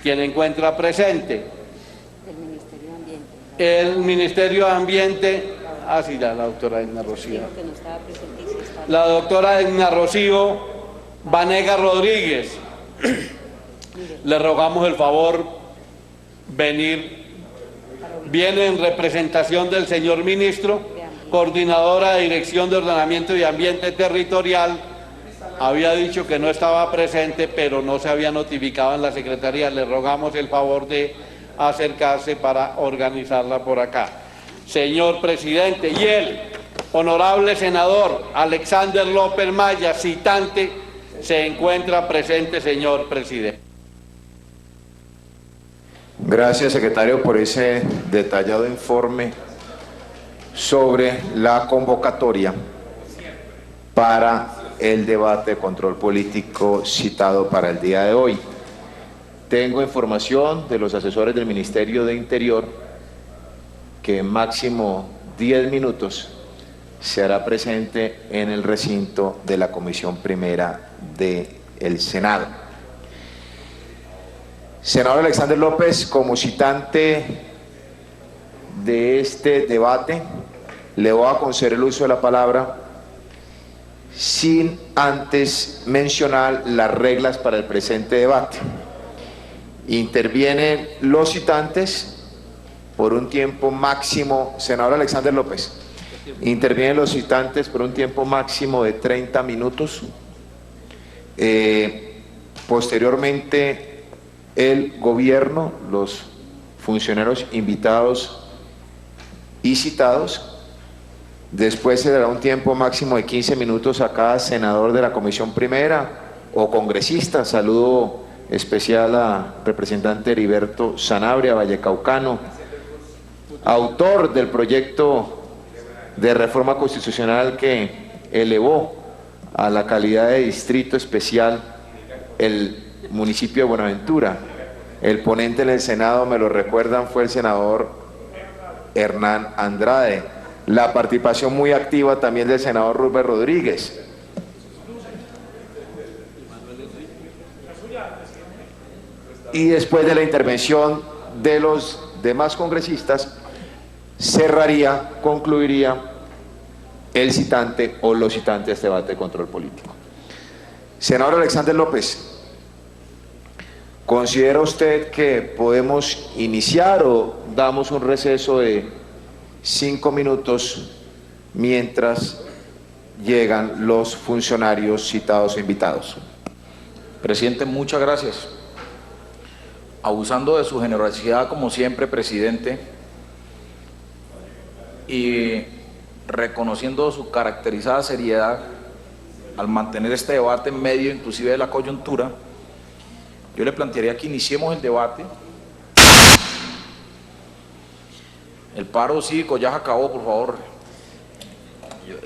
quien encuentra presente. El Ministerio de Ambiente, sí, la doctora Edna Rocío. La doctora Edna Rocío Vanega Rodríguez. Le rogamos el favor viene en representación del señor ministro, coordinadora de Dirección de Ordenamiento y Ambiente Territorial. Había dicho que no estaba presente, pero no se había notificado en la Secretaría. Le rogamos el favor de acercarse para organizarla por acá. Señor presidente, y el honorable senador Alexander López Maya, citante, se encuentra presente, señor presidente. Gracias, secretario, por ese detallado informe sobre la convocatoria para el debate de control político citado para el día de hoy. Tengo información de los asesores del Ministerio de Interior que en máximo 10 minutos se hará presente en el recinto de la Comisión Primera del Senado. Senador Alexander López, como citante de este debate, le voy a conceder el uso de la palabra sin antes mencionar las reglas para el presente debate. Intervienen los citantes por un tiempo máximo, senador Alexander López, intervienen los citantes por un tiempo máximo de 30 minutos. Posteriormente, el gobierno, los funcionarios invitados y citados. Después se dará un tiempo máximo de 15 minutos a cada senador de la Comisión Primera o congresista. Saludo especial a representante Heriberto Sanabria, vallecaucano, autor del proyecto de reforma constitucional que elevó a la calidad de distrito especial el municipio de Buenaventura. El ponente en el Senado, me lo recuerdan, fue el senador Hernán Andrade. La participación muy activa también del senador Rubén Rodríguez. Y después de la intervención de los demás congresistas, concluiría el citante o los citantes de este debate de control político. Senador Alexander López, ¿considera usted que podemos iniciar o damos un receso de 5 minutos mientras llegan los funcionarios citados e invitados? Presidente, muchas gracias. Abusando de su generosidad, como siempre, presidente, y reconociendo su caracterizada seriedad al mantener este debate en medio inclusive de la coyuntura, yo le plantearía que iniciemos el debate. El paro cívico ya se acabó, por favor.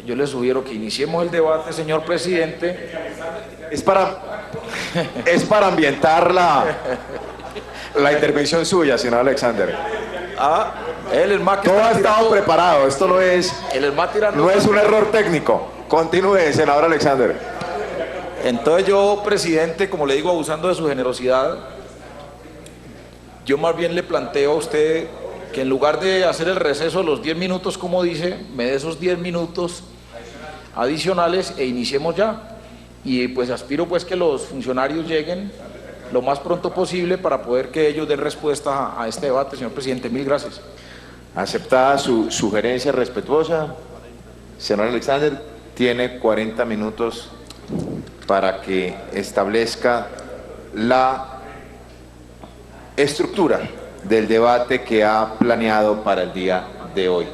Yo le sugiero que iniciemos el debate, señor presidente. Es para ambientar la intervención suya, senador Alexander. Él es más que todo ha estado preparado, esto no es un error técnico. Continúe, senador Alexander. Entonces yo, presidente, como le digo, abusando de su generosidad, yo más bien le planteo a usted que en lugar de hacer el receso de los 10 minutos, como dice, me dé esos 10 minutos adicionales e iniciemos ya. Y pues aspiro pues que los funcionarios lleguen lo más pronto posible para poder que ellos den respuesta a este debate, señor presidente. Mil gracias. Aceptada su sugerencia respetuosa, senador Alexander, tiene 40 minutos para que establezca la estructura del debate que ha planeado para el día de hoy.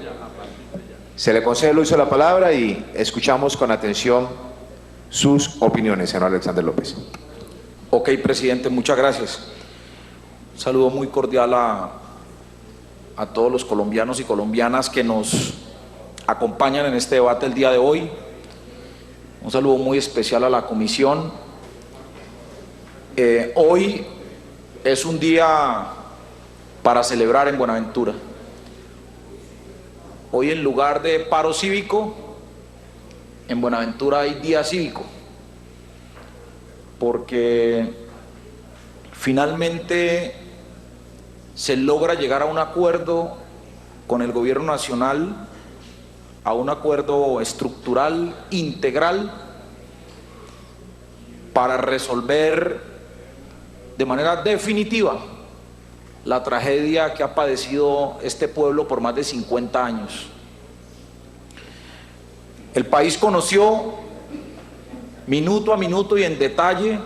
Se le concede el uso de la palabra y escuchamos con atención sus opiniones, senador Alexander López. Ok, presidente, muchas gracias. Un saludo muy cordial a todos los colombianos y colombianas que nos acompañan en este debate el día de hoy. Un saludo muy especial a la comisión. Hoy es un día para celebrar en Buenaventura. Hoy, en lugar de paro cívico, en Buenaventura hay día cívico, porque finalmente se logra llegar a un acuerdo con el gobierno nacional, a un acuerdo estructural, integral, para resolver de manera definitiva la tragedia que ha padecido este pueblo por más de 50 años. El país conoció minuto a minuto y en detalle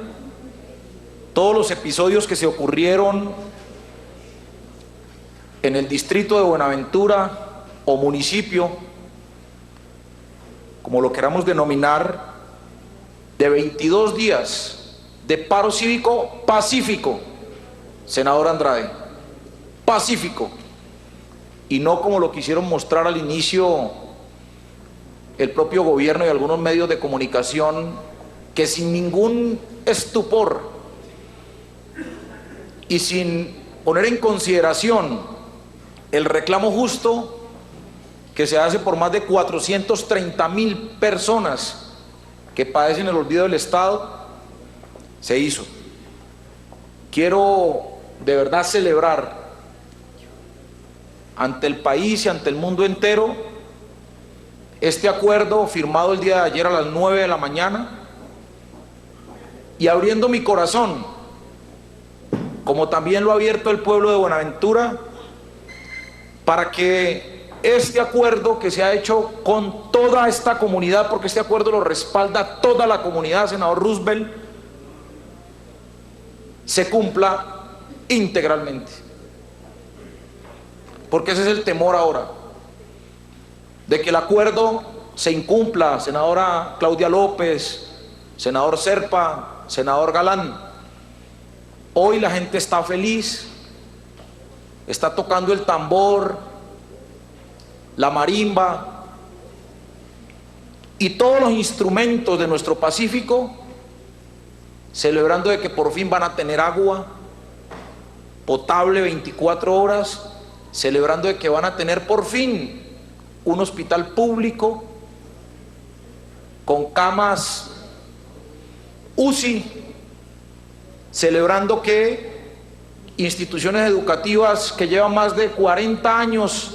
todos los episodios que se ocurrieron en el distrito de Buenaventura o municipio, como lo queramos denominar, de 22 días de paro cívico pacífico, senador Andrade, pacífico, y no como lo quisieron mostrar al inicio el propio gobierno y algunos medios de comunicación, que sin ningún estupor y sin poner en consideración el reclamo justo que se hace por más de 430.000 personas que padecen el olvido del Estado, se hizo. Quiero de verdad celebrar ante el país y ante el mundo entero este acuerdo firmado el día de ayer a las 9 de la mañana, y abriendo mi corazón, como también lo ha abierto el pueblo de Buenaventura, para que este acuerdo que se ha hecho con toda esta comunidad, porque este acuerdo lo respalda toda la comunidad, senador Roosevelt, se cumpla integralmente. Porque ese es el temor ahora, de que el acuerdo se incumpla, senadora Claudia López, senador Serpa, senador Galán. Hoy la gente está feliz, está tocando el tambor, la marimba y todos los instrumentos de nuestro Pacífico, celebrando de que por fin van a tener agua potable 24 horas, celebrando de que van a tener por fin un hospital público con camas UCI, celebrando que instituciones educativas que llevan más de 40 años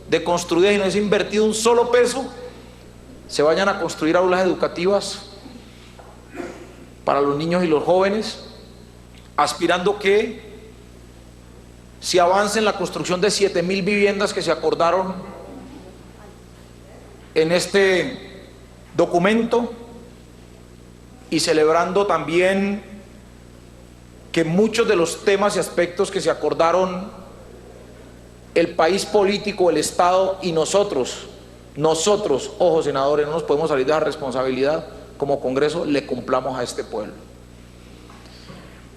de construidas y no se ha invertido un solo peso, se vayan a construir aulas educativas para los niños y los jóvenes, aspirando que se avance en la construcción de 7.000 viviendas que se acordaron en este documento, y celebrando también que muchos de los temas y aspectos que se acordaron, el país político, el Estado y nosotros, ojo senadores, no nos podemos salir de la responsabilidad, como Congreso le cumplamos a este pueblo.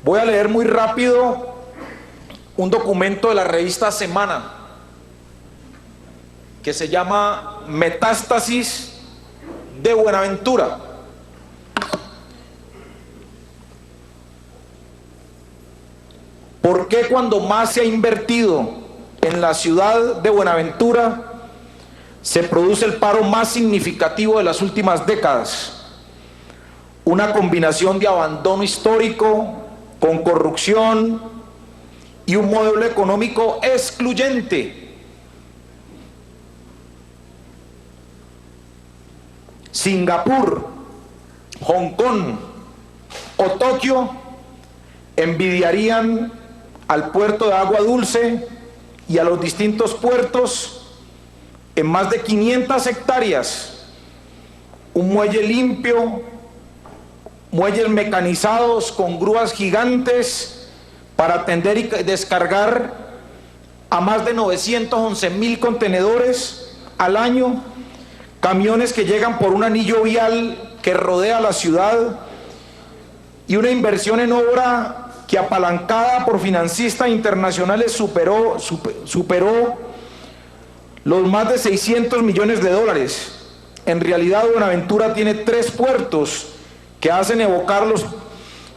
Voy a leer muy rápido un documento de la revista Semana que se llama Metástasis de Buenaventura. ¿Por qué cuando más se ha invertido en la ciudad de Buenaventura se produce el paro más significativo de las últimas décadas? Una combinación de abandono histórico con corrupción y un modelo económico excluyente. Singapur, Hong Kong o Tokio envidiarían al puerto de Agua Dulce y a los distintos puertos en más de 500 hectáreas, un muelle limpio, muelles mecanizados con grúas gigantes para atender y descargar a más de 911.000 contenedores al año, camiones que llegan por un anillo vial que rodea la ciudad, y una inversión en obra que, apalancada por financistas internacionales, superó los más de 600 millones de dólares. En realidad, Buenaventura tiene 3 puertos que hacen evocar los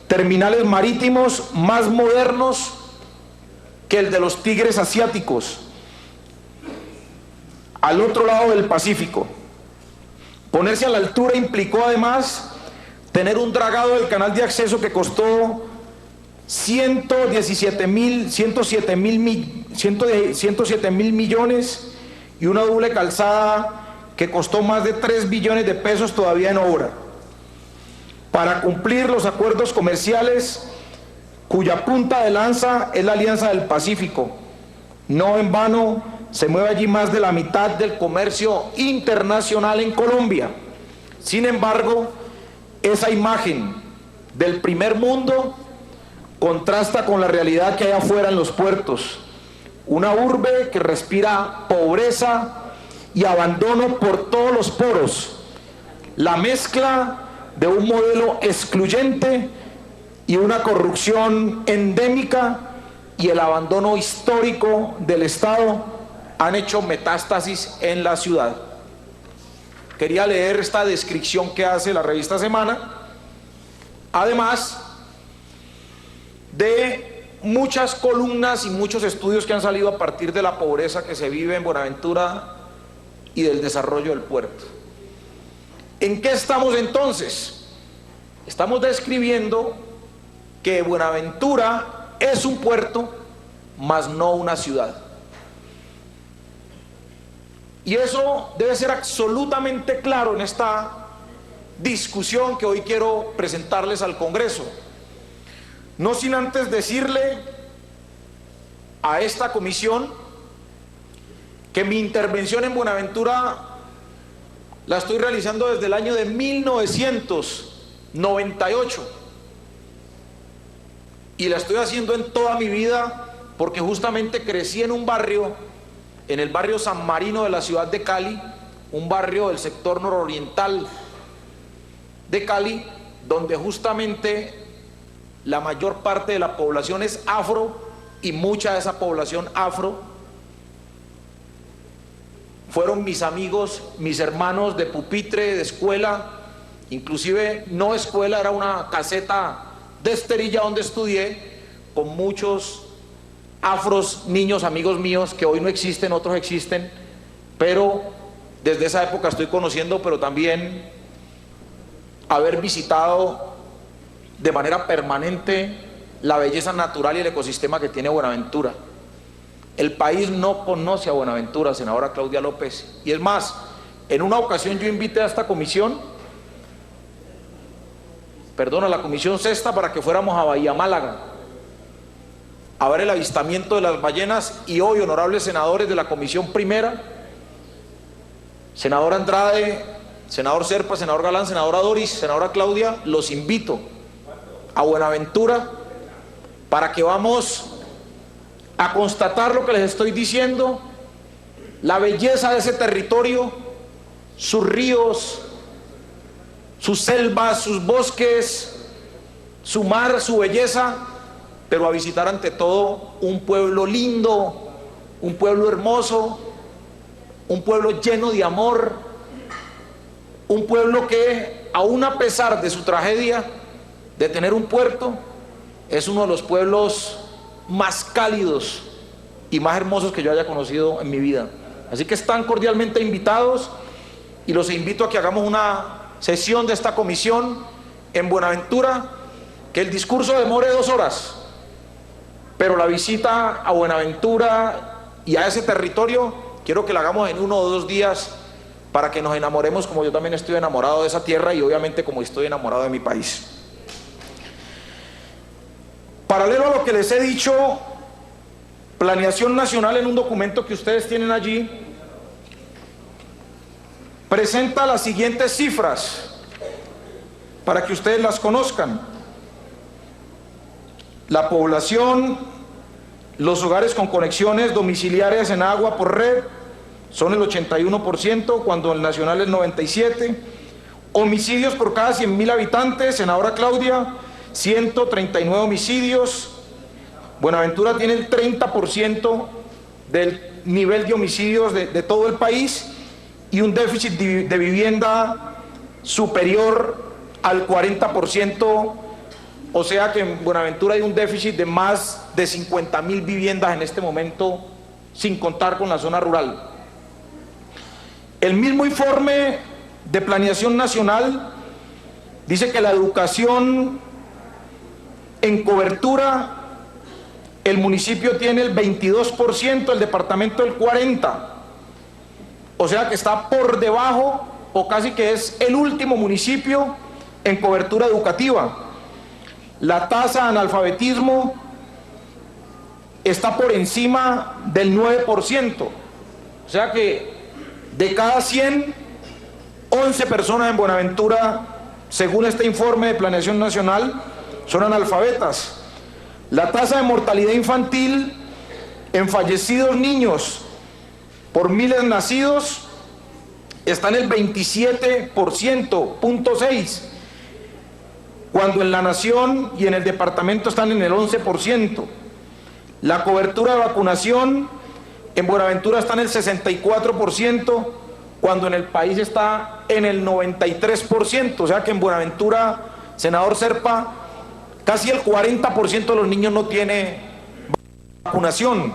terminales marítimos más modernos que el de los tigres asiáticos, al otro lado del Pacífico. Ponerse a la altura implicó además tener un dragado del canal de acceso que costó 107 mil millones y una doble calzada que costó más de 3 billones de pesos todavía en obra, para cumplir los acuerdos comerciales cuya punta de lanza es la Alianza del Pacífico. No en vano se mueve allí más de la mitad del comercio internacional en Colombia. Sin embargo, esa imagen del primer mundo contrasta con la realidad que hay afuera en los puertos. Una urbe que respira pobreza y abandono por todos los poros. La mezcla de un modelo excluyente y una corrupción endémica y el abandono histórico del Estado han hecho metástasis en la ciudad. Quería leer esta descripción que hace la revista Semana, además de muchas columnas y muchos estudios que han salido a partir de la pobreza que se vive en Buenaventura y del desarrollo del puerto. ¿En qué estamos entonces? Estamos describiendo que Buenaventura es un puerto, mas no una ciudad. Y eso debe ser absolutamente claro en esta discusión que hoy quiero presentarles al Congreso. No sin antes decirle a esta comisión que mi intervención en Buenaventura la estoy realizando desde el año de 1998 y la estoy haciendo en toda mi vida porque justamente crecí en un barrio, en el barrio San Marino de la ciudad de Cali, un barrio del sector nororiental de Cali, donde justamente la mayor parte de la población es afro y mucha de esa población afro fueron mis amigos, mis hermanos de pupitre, de escuela, inclusive no escuela, era una caseta de Esterilla donde estudié, con muchos afros, niños, amigos míos, que hoy no existen, otros existen, pero desde esa época estoy conociendo, pero también haber visitado de manera permanente la belleza natural y el ecosistema que tiene Buenaventura. El país no conoce a Buenaventura, senadora Claudia López, y es más, en una ocasión yo invité a esta comisión, a la comisión sexta, para que fuéramos a Bahía Málaga a ver el avistamiento de las ballenas, y hoy, honorables senadores de la comisión primera, senador Andrade, senador Serpa, senador Galán, senadora Doris, senadora Claudia, los invito a Buenaventura para que vamos a constatar lo que les estoy diciendo, la belleza de ese territorio, sus ríos, sus selvas, sus bosques, su mar, su belleza, pero a visitar ante todo un pueblo lindo, un pueblo hermoso, un pueblo lleno de amor, un pueblo que, aún a pesar de su tragedia de tener un puerto, es uno de los pueblos más cálidos y más hermosos que yo haya conocido en mi vida. Así que están cordialmente invitados y los invito a que hagamos una sesión de esta comisión en Buenaventura, que el discurso demore 2 horas, pero la visita a Buenaventura y a ese territorio quiero que la hagamos en 1 o 2 días para que nos enamoremos, como yo también estoy enamorado de esa tierra y obviamente como estoy enamorado de mi país. Paralelo a lo que les he dicho, Planeación Nacional, en un documento que ustedes tienen allí, presenta las siguientes cifras para que ustedes las conozcan. La población, los hogares con conexiones domiciliarias en agua por red son el 81%, cuando el nacional es 97%. Homicidios por cada 100.000 habitantes, senadora Claudia, 139 homicidios. Buenaventura tiene el 30% del nivel de homicidios de todo el país y un déficit de vivienda superior al 40%, o sea que en Buenaventura hay un déficit de más de 50.000 viviendas en este momento, sin contar con la zona rural. El mismo informe de Planeación Nacional dice que la educación En cobertura, el municipio tiene el 22%, el departamento el 40%. O sea que está por debajo, o casi que es el último municipio en cobertura educativa. La tasa de analfabetismo está por encima del 9%. O sea que de cada 100, 11 personas en Buenaventura, según este informe de Planeación Nacional, son analfabetas. La tasa de mortalidad infantil en fallecidos niños por miles nacidos está en el 27.6%, cuando en la nación y en el departamento están en el 11%. La cobertura de vacunación en Buenaventura está en el 64%, cuando en el país está en el 93%. O sea que en Buenaventura, senador Serpa, casi el 40% de los niños no tiene vacunación.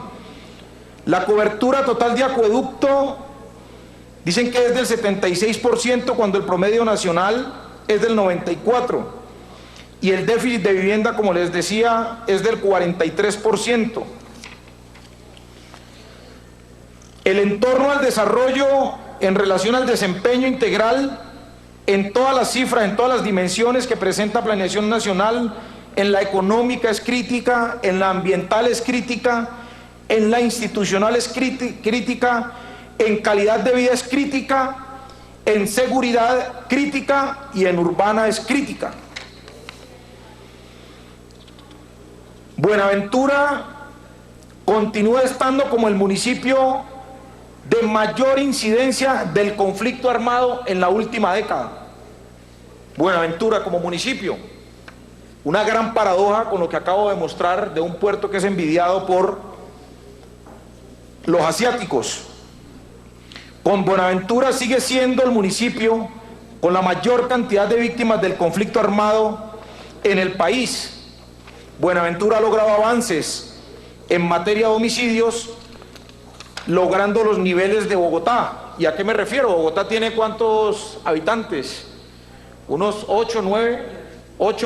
La cobertura total de acueducto dicen que es del 76%, cuando el promedio nacional es del 94%. Y el déficit de vivienda, como les decía, es del 43%. El entorno al desarrollo en relación al desempeño integral en todas las cifras, en todas las dimensiones que presenta Planeación Nacional, en la económica es crítica, en la ambiental es crítica, en la institucional es crítica, en calidad de vida es crítica, en seguridad crítica y en urbana es crítica. Buenaventura continúa estando como el municipio de mayor incidencia del conflicto armado en la última década. Buenaventura como municipio. Una gran paradoja con lo que acabo de mostrar de un puerto que es envidiado por los asiáticos. Con Buenaventura sigue siendo el municipio con la mayor cantidad de víctimas del conflicto armado en el país. Buenaventura ha logrado avances en materia de homicidios, logrando los niveles de Bogotá. ¿Y a qué me refiero? Bogotá tiene ¿cuántos habitantes? Unos 8 o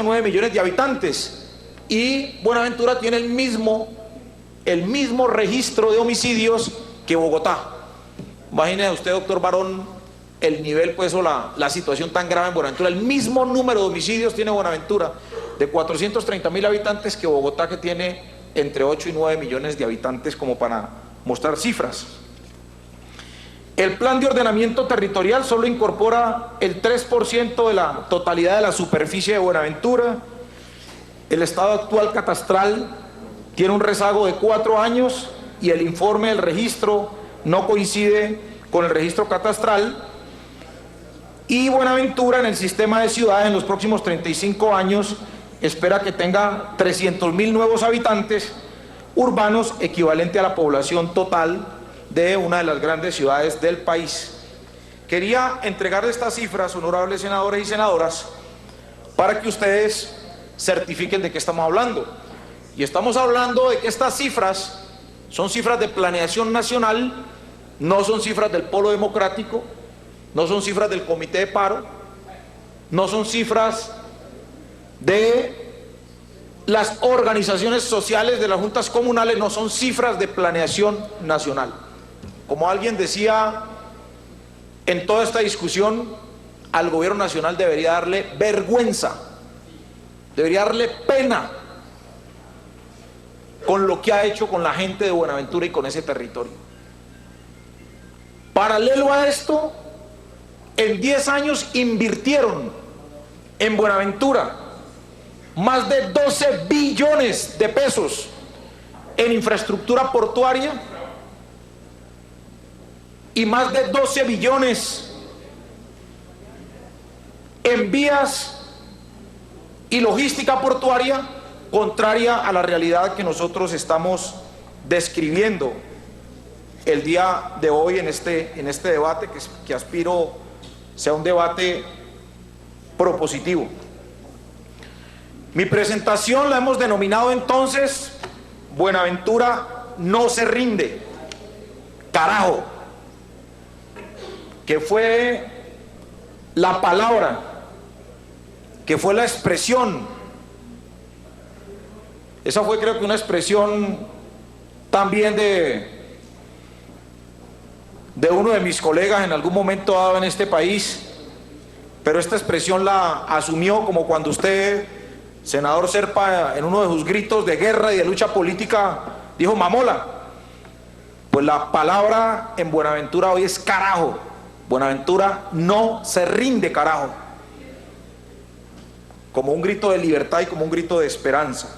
9 millones de habitantes. Y Buenaventura tiene el mismo registro de homicidios que Bogotá. Imagine usted, doctor Barón, el nivel, pues, o la situación tan grave en Buenaventura. El mismo número de homicidios tiene Buenaventura, de 430.000 habitantes, que Bogotá, que tiene entre 8 y 9 millones de habitantes, como para mostrar cifras. El plan de ordenamiento territorial solo incorpora el 3% de la totalidad de la superficie de Buenaventura. El estado actual catastral tiene un rezago de 4 años y el informe del registro no coincide con el registro catastral. Y Buenaventura, en el sistema de ciudades, en los próximos 35 años, espera que tenga 300.000 nuevos habitantes urbanos, equivalente a la población total de una de las grandes ciudades del país. Quería entregarles estas cifras, honorables senadores y senadoras, para que ustedes certifiquen de qué estamos hablando. Y estamos hablando de que estas cifras son cifras de Planeación Nacional, no son cifras del Polo Democrático, no son cifras del Comité de Paro, no son cifras de las organizaciones sociales, de las juntas comunales, no son cifras de Planeación Nacional. Como alguien decía en toda esta discusión, al gobierno nacional debería darle vergüenza, debería darle pena con lo que ha hecho con la gente de Buenaventura y con ese territorio. Paralelo a esto, en 10 años invirtieron en Buenaventura más de 12 billones de pesos en infraestructura portuaria y más de 12 billones en vías y logística portuaria, contraria a la realidad que nosotros estamos describiendo el día de hoy en este debate, que aspiro sea un debate propositivo. Mi presentación la hemos denominado entonces: Buenaventura no se rinde, carajo, que fue la palabra, que fue la expresión Esa fue, creo que, una expresión también de uno de mis colegas en algún momento dado en este país, pero esta expresión la asumió como cuando usted, senador Serpa, en uno de sus gritos de guerra y de lucha política, dijo mamola. Pues la palabra en Buenaventura hoy es carajo. Buenaventura no se rinde, carajo. Como un grito de libertad y como un grito de esperanza.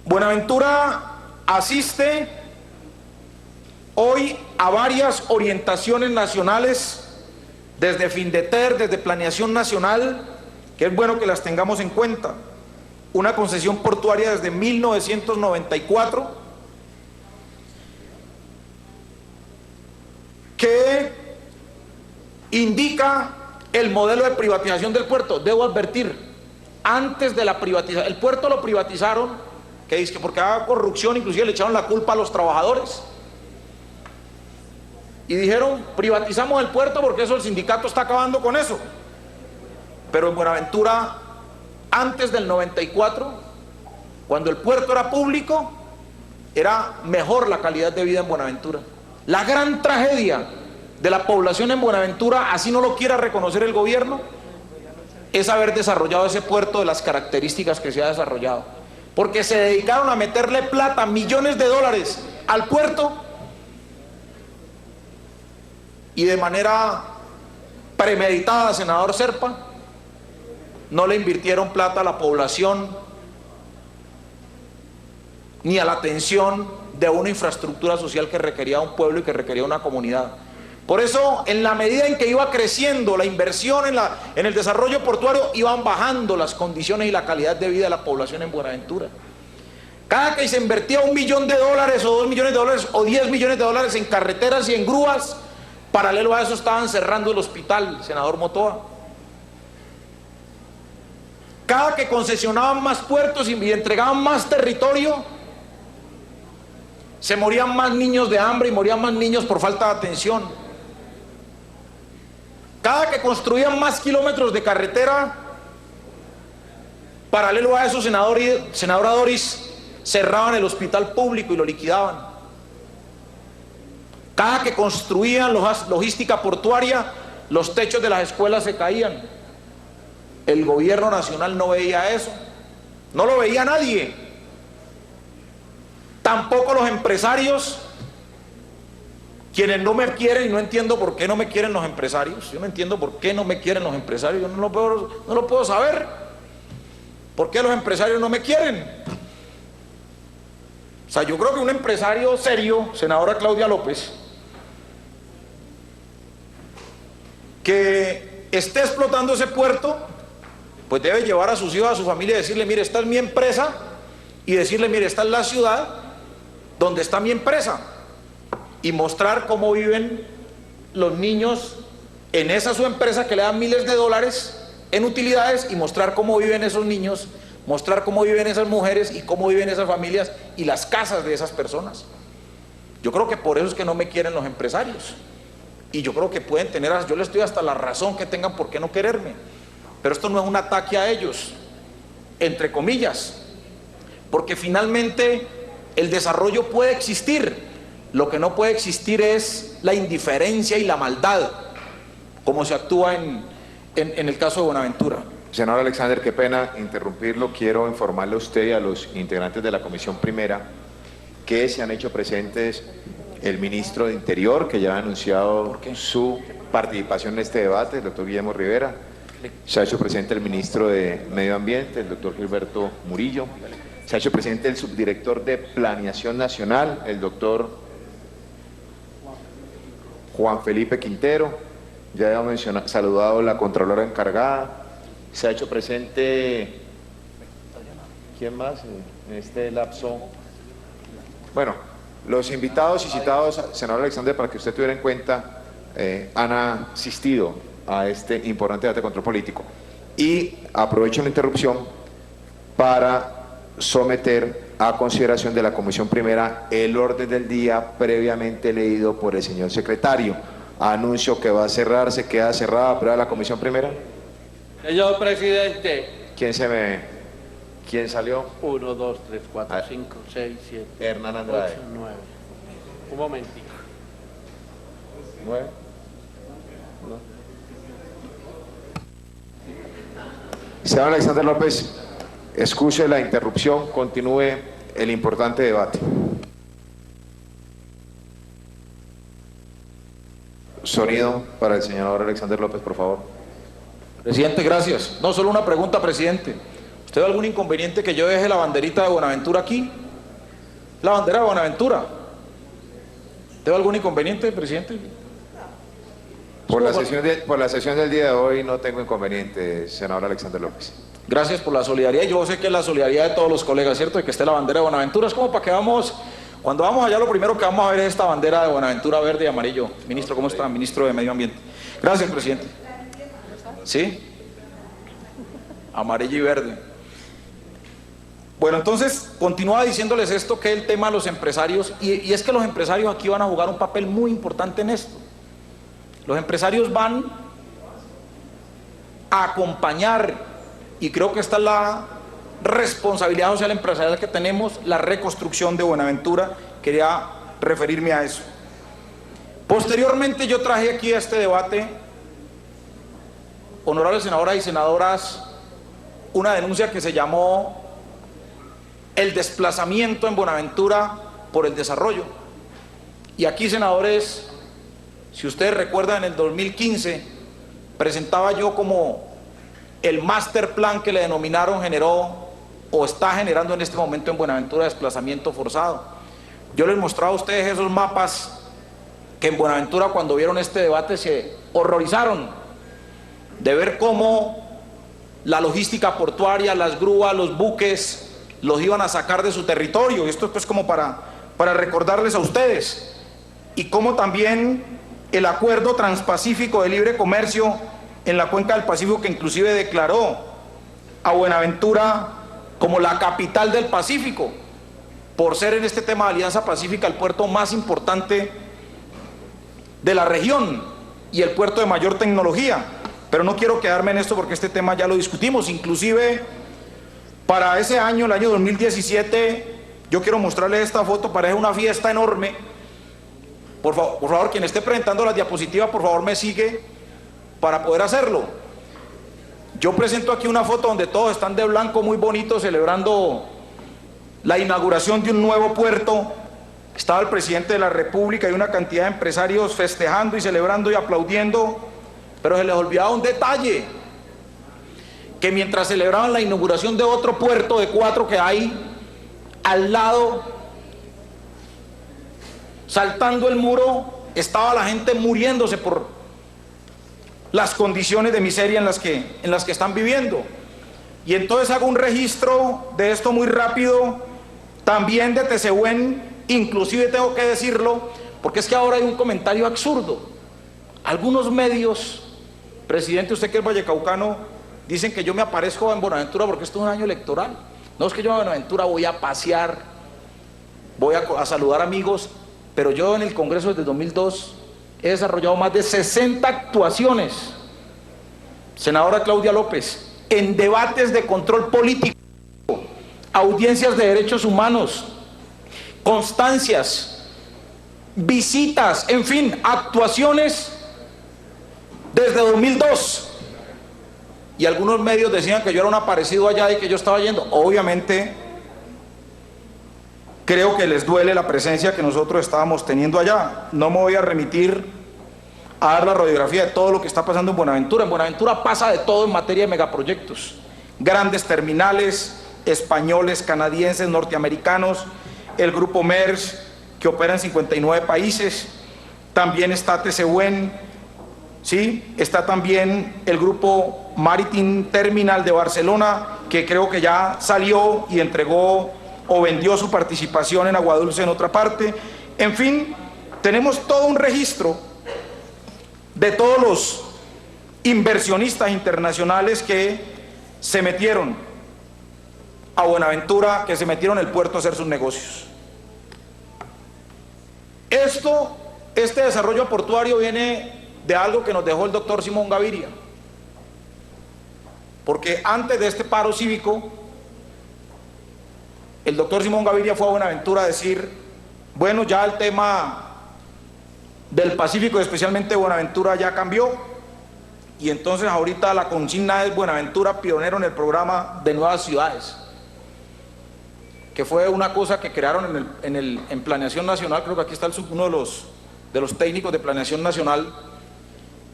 Buenaventura asiste hoy a varias orientaciones nacionales, desde Findeter, desde Planeación Nacional, que es bueno que las tengamos en cuenta. Una concesión portuaria desde 1994, que indica el modelo de privatización del puerto. Debo advertir, antes de la privatización, el puerto lo privatizaron, que dice que porque había corrupción, inclusive le echaron la culpa a los trabajadores. Y dijeron, privatizamos el puerto porque eso el sindicato está acabando con eso. Pero en Buenaventura, antes del 94, cuando el puerto era público, era mejor la calidad de vida en Buenaventura. La gran tragedia de la población en Buenaventura, así no lo quiera reconocer el gobierno, es haber desarrollado ese puerto de las características que se ha desarrollado. Porque se dedicaron a meterle plata, millones de dólares al puerto, y de manera premeditada, senador Serpa, no le invirtieron plata a la población ni a la atención de una infraestructura social que requería un pueblo y que requería una comunidad. Por eso, en la medida en que iba creciendo la inversión en el desarrollo portuario, iban bajando las condiciones y la calidad de vida de la población en Buenaventura. Cada que se invertía $1 millón o 2 millones de dólares o 10 millones de dólares en carreteras y en grúas, paralelo a eso estaban cerrando el hospital, senador Motoa. Cada que concesionaban más puertos y entregaban más territorio, se morían más niños de hambre y morían más niños por falta de atención. Cada que construían más kilómetros de carretera, paralelo a eso, senadora Doris, cerraban el hospital público y lo liquidaban. Cada que construían logística portuaria, los techos de las escuelas se caían. El gobierno nacional no veía eso, no lo veía nadie. Tampoco los empresarios, quienes no me quieren, y no entiendo por qué no me quieren los empresarios. Yo no entiendo por qué no me quieren los empresarios, yo no lo puedo saber. ¿Por qué los empresarios no me quieren? O sea, yo creo que un empresario serio, senadora Claudia López, que esté explotando ese puerto, pues debe llevar a sus hijos, a su familia y decirle, mire, esta es mi empresa, y decirle, mire, esta es la ciudad donde está mi empresa, y mostrar cómo viven los niños en esa su empresa que le dan miles de dólares en utilidades, y mostrar cómo viven esos niños, mostrar cómo viven esas mujeres y cómo viven esas familias y las casas de esas personas. Yo creo que por eso es que no me quieren los empresarios. Y yo creo que pueden tener, yo les doy hasta la razón que tengan por qué no quererme, pero esto no es un ataque a ellos, entre comillas, porque finalmente el desarrollo puede existir, lo que no puede existir es la indiferencia y la maldad, como se actúa en el caso de Buenaventura. Senador Alexander, qué pena interrumpirlo, quiero informarle a usted y a los integrantes de la Comisión Primera que se han hecho presentes el ministro de Interior, que ya ha anunciado su participación en este debate, el doctor Guillermo Rivera. Se ha hecho presente el ministro de Medio Ambiente, el doctor Gilberto Murillo. Se ha hecho presente el subdirector de Planeación Nacional, el doctor Juan Felipe Quintero. Ya he saludado a la Contralora encargada. Se ha hecho presente, ¿quién más en este lapso? Bueno, los invitados y citados, senador Alexander, para que usted tuviera en cuenta, han asistido a este importante debate de control político. Y aprovecho la interrupción para someter a consideración de la Comisión Primera el orden del día previamente leído por el señor secretario. Anuncio que va a cerrar, se queda cerrada, aprueba la Comisión Primera. Señor presidente. ¿Quién salió? 1, 2, 3, 4, Ah. 5, 6, 7, Hernán Andrade. 8, 9. Un momentico. 9. Señor Alexander López, excuse la interrupción, continúe el importante debate. Sonido para el senador Alexander López, por favor. Presidente, gracias. No, solo una pregunta, presidente. ¿Usted ve algún inconveniente que yo deje la banderita de Buenaventura aquí? La bandera de Buenaventura. ¿Te ve algún inconveniente, presidente? Por la sesión del día de hoy no tengo inconveniente, senador Alexander López. Gracias por la solidaridad. Yo sé que es la solidaridad de todos los colegas, ¿cierto? De que esté la bandera de Buenaventura. Es como para que vamos, cuando vamos allá, lo primero que vamos a ver es esta bandera de Buenaventura verde y amarillo. Ministro, ¿cómo está? Ministro de Medio Ambiente. Gracias, presidente. ¿Sí? Amarillo y verde. Bueno, entonces, continúa diciéndoles esto, que es el tema de los empresarios, y es que los empresarios aquí van a jugar un papel muy importante en esto. Los empresarios van a acompañar, y creo que esta es la responsabilidad social empresarial que tenemos, la reconstrucción de Buenaventura. Quería referirme a eso. Posteriormente yo traje aquí a este debate, honorables senadoras y senadoras, una denuncia que se llamó el desplazamiento en Buenaventura por el desarrollo. Y aquí, senadores, si ustedes recuerdan, en el 2015 presentaba yo como el master plan que le denominaron generó o está generando en este momento en Buenaventura desplazamiento forzado. Yo les mostraba a ustedes esos mapas que en Buenaventura, cuando vieron este debate, se horrorizaron de ver cómo la logística portuaria, las grúas, los buques los iban a sacar de su territorio. Esto es pues como para recordarles a ustedes, y cómo también el acuerdo transpacífico de libre comercio en la cuenca del Pacífico, que inclusive declaró a Buenaventura como la capital del Pacífico, por ser en este tema de Alianza Pacífica el puerto más importante de la región y el puerto de mayor tecnología. Pero no quiero quedarme en esto porque este tema ya lo discutimos. Inclusive para ese año, el año 2017, yo quiero mostrarles esta foto. Parece una fiesta enorme. Por favor, quien esté presentando las diapositivas, por favor me sigue para poder hacerlo. Yo presento aquí una foto donde todos están de blanco, muy bonitos, celebrando la inauguración de un nuevo puerto. Estaba el presidente de la República y una cantidad de empresarios festejando y celebrando y aplaudiendo, pero se les olvidaba un detalle, que mientras celebraban la inauguración de otro puerto de 4 que hay al lado, saltando el muro, estaba la gente muriéndose por las condiciones de miseria en las que están viviendo. Y entonces hago un registro de esto muy rápido, también de Tezehuén. Inclusive tengo que decirlo, porque es que ahora hay un comentario absurdo. Algunos medios, presidente, usted que es vallecaucano, dicen que yo me aparezco en Buenaventura porque esto es un año electoral. No, es que yo a Buenaventura voy a pasear, voy a saludar amigos, pero yo en el Congreso desde 2002 he desarrollado más de 60 actuaciones, senadora Claudia López, en debates de control político, audiencias de derechos humanos, constancias, visitas, en fin, actuaciones desde 2002. Y algunos medios decían que yo era un aparecido allá y que yo estaba yendo. Obviamente creo que les duele la presencia que nosotros estábamos teniendo allá. No me voy a remitir a dar la radiografía de todo lo que está pasando en Buenaventura. En Buenaventura pasa de todo en materia de megaproyectos, grandes terminales españoles, canadienses, norteamericanos, el grupo MERS, que opera en 59 países. También está Tezehuén, ¿sí? Está también el grupo Maritime Terminal de Barcelona, que creo que ya salió y entregó o vendió su participación en Agua Dulce en otra parte. En fin, tenemos todo un registro de todos los inversionistas internacionales que se metieron a Buenaventura, que se metieron en el puerto a hacer sus negocios. Este desarrollo portuario viene de algo que nos dejó el doctor Simón Gaviria. porque antes de este paro cívico, el doctor Simón Gaviria fue a Buenaventura a decir, bueno, ya el tema del Pacífico, especialmente Buenaventura, ya cambió, y entonces ahorita la consigna es Buenaventura pionero en el programa de nuevas ciudades, que fue una cosa que crearon en Planeación Nacional. Creo que aquí está uno de los técnicos de Planeación Nacional,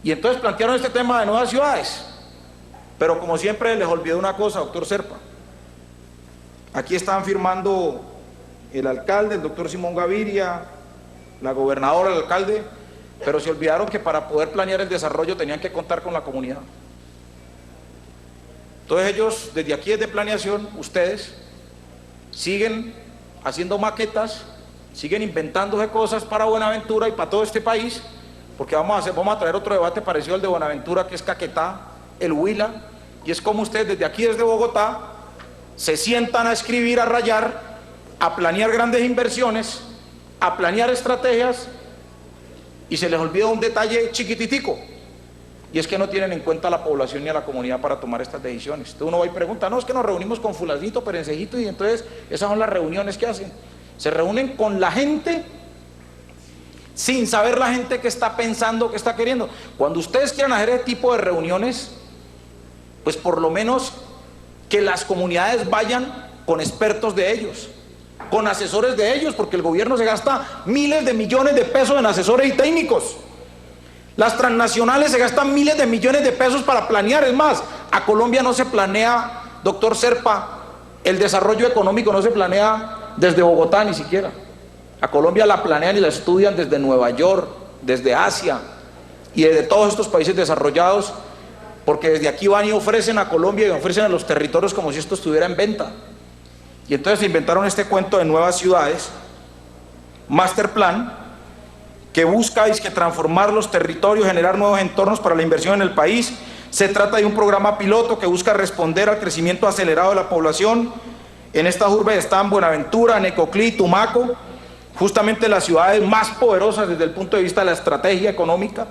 y entonces plantearon este tema de nuevas ciudades, pero como siempre les olvidé una cosa, doctor Serpa. Aquí están firmando el alcalde, el doctor Simón Gaviria, la gobernadora, el alcalde, pero se olvidaron que para poder planear el desarrollo tenían que contar con la comunidad. Entonces ellos, desde aquí, desde Planeación, ustedes siguen haciendo maquetas, siguen inventándose cosas para Buenaventura y para todo este país, porque vamos a traer otro debate parecido al de Buenaventura, que es Caquetá, el Huila, y es como ustedes desde aquí, desde Bogotá, se sientan a escribir, a rayar, a planear grandes inversiones, a planear estrategias, y se les olvida un detalle chiquititico, y es que no tienen en cuenta a la población ni a la comunidad para tomar estas decisiones. Entonces uno va y pregunta, no, es que nos reunimos con fulanito, perencejito, y entonces esas son las reuniones que hacen. Se reúnen con la gente sin saber la gente qué está pensando, qué está queriendo. Cuando ustedes quieran hacer ese tipo de reuniones, pues por lo menos que las comunidades vayan con expertos de ellos, con asesores de ellos, porque el gobierno se gasta miles de millones de pesos en asesores y técnicos. Las transnacionales se gastan miles de millones de pesos para planear. Es más, a Colombia no se planea, doctor Serpa, el desarrollo económico no se planea desde Bogotá ni siquiera. A Colombia la planean y la estudian desde Nueva York, desde Asia y desde todos estos países desarrollados, porque desde aquí van y ofrecen a Colombia y ofrecen a los territorios como si esto estuviera en venta. Y entonces se inventaron este cuento de nuevas ciudades, Master Plan, que busca transformar los territorios, generar nuevos entornos para la inversión en el país. Se trata de un programa piloto que busca responder al crecimiento acelerado de la población. En estas urbes están Buenaventura, Necoclí, Tumaco, justamente las ciudades más poderosas desde el punto de vista de la estrategia económica,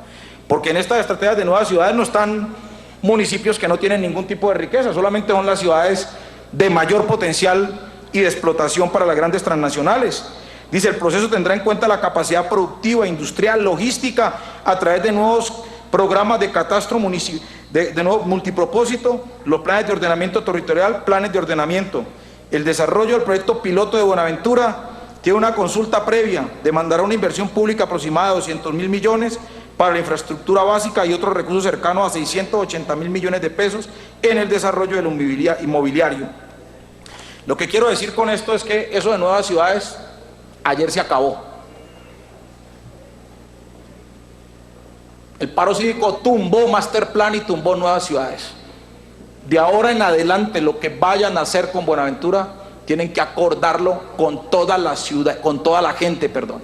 porque en estas estrategias de nuevas ciudades no están municipios que no tienen ningún tipo de riqueza, solamente son las ciudades de mayor potencial y de explotación para las grandes transnacionales. Dice, el proceso tendrá en cuenta la capacidad productiva, industrial, logística, a través de nuevos programas de catastro de nuevo multipropósito, los planes de ordenamiento territorial, planes de ordenamiento. El desarrollo del proyecto piloto de Buenaventura tiene una consulta previa, demandará una inversión pública aproximada de 200.000 millones para la infraestructura básica y otros recursos cercanos a 680.000 millones de pesos en el desarrollo del inmobiliario. Lo que quiero decir con esto es que eso de nuevas ciudades ayer se acabó. El paro cívico tumbó Master Plan y tumbó nuevas ciudades. De ahora en adelante, lo que vayan a hacer con Buenaventura tienen que acordarlo con toda la ciudad, con toda la gente, perdón.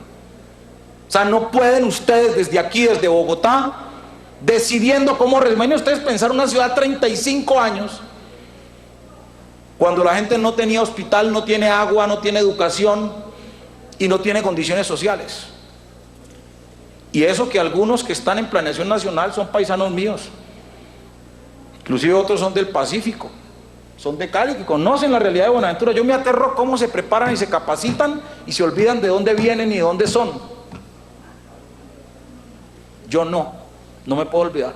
O sea, no pueden ustedes desde aquí, desde Bogotá, decidiendo cómo imaginen ustedes pensar una ciudad 35 años, cuando la gente no tenía hospital, no tiene agua, no tiene educación y no tiene condiciones sociales. Y eso que algunos que están en Planeación Nacional son paisanos míos, inclusive otros son del Pacífico, son de Cali, que conocen la realidad de Buenaventura. Yo me aterro cómo se preparan y se capacitan y se olvidan de dónde vienen y de dónde son. Yo no me puedo olvidar.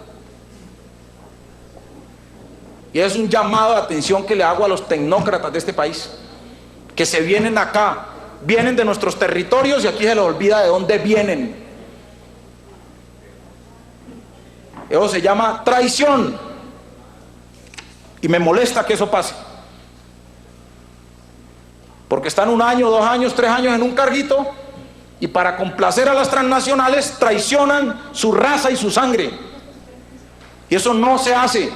Y es un llamado de atención que le hago a los tecnócratas de este país, que se vienen acá, vienen de nuestros territorios y aquí se les olvida de dónde vienen. Eso se llama traición. Y me molesta que eso pase. Porque están 1 año, 2 años, 3 años en un carguito y para complacer a las transnacionales traicionan su raza y su sangre. Y eso no se hace.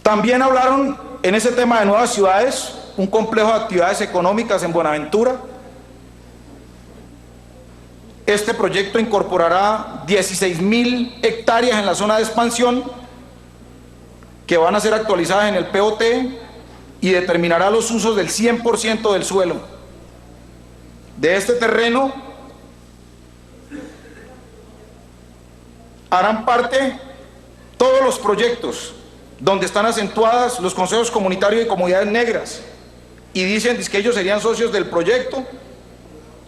También hablaron en ese tema de nuevas ciudades, un complejo de actividades económicas en Buenaventura. Este proyecto incorporará 16.000 hectáreas en la zona de expansión que van a ser actualizadas en el POT y determinará los usos del 100% del suelo. De este terreno harán parte todos los proyectos donde están acentuadas los consejos comunitarios y comunidades negras, y dicen que ellos serían socios del proyecto,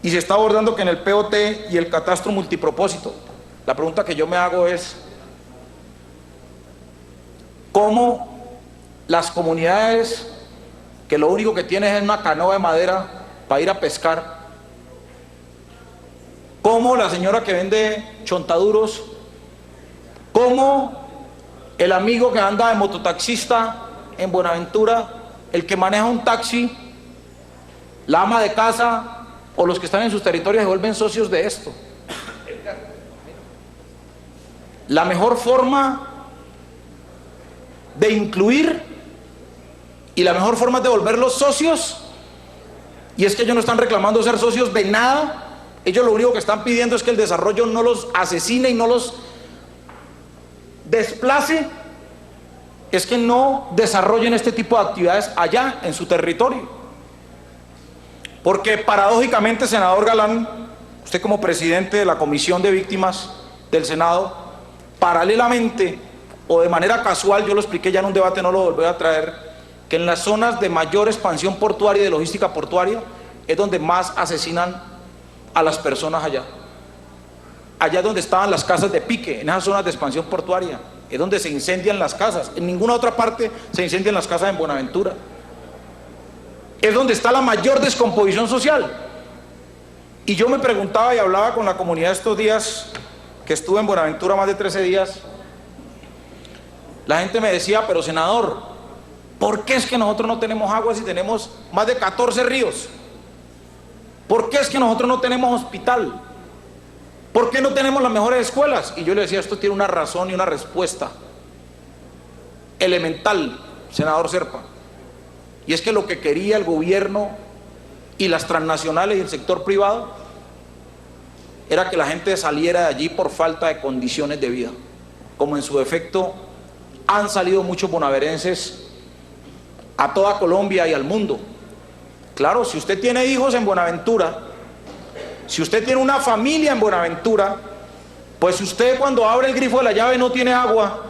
y se está abordando que en el POT y el catastro multipropósito. La pregunta que yo me hago es, ¿cómo las comunidades que lo único que tienen es una canoa de madera para ir a pescar, cómo la señora que vende chontaduros, cómo el amigo que anda de mototaxista en Buenaventura, el que maneja un taxi, la ama de casa o los que están en sus territorios se vuelven socios de esto? La mejor forma de incluir y la mejor forma de volverlos socios, y es que ellos no están reclamando ser socios de nada, ellos lo único que están pidiendo es que el desarrollo no los asesine y no los desplace, es que no desarrollen este tipo de actividades allá en su territorio. Porque paradójicamente, senador Galán, usted como presidente de la Comisión de Víctimas del Senado, paralelamente o de manera casual, yo lo expliqué ya en un debate, no lo volveré a traer, que en las zonas de mayor expansión portuaria y de logística portuaria es donde más asesinan a las personas allá. Allá es donde estaban las casas de pique, en esas zonas de expansión portuaria, es donde se incendian las casas. En ninguna otra parte se incendian las casas en Buenaventura. Es donde está la mayor descomposición social. Y yo me preguntaba y hablaba con la comunidad estos días, que estuve en Buenaventura más de 13 días, la gente me decía, pero senador, ¿por qué es que nosotros no tenemos agua si tenemos más de 14 ríos? ¿Por qué es que nosotros no tenemos hospital? ¿Por qué no tenemos las mejores escuelas? Y yo le decía, esto tiene una razón y una respuesta elemental, senador Zerpa. Y es que lo que quería el gobierno y las transnacionales y el sector privado era que la gente saliera de allí por falta de condiciones de vida, como en su defecto han salido muchos bonaverenses a toda Colombia y al mundo. Claro, si usted tiene hijos en Buenaventura, si usted tiene una familia en Buenaventura, pues usted cuando abre el grifo de la llave no tiene agua,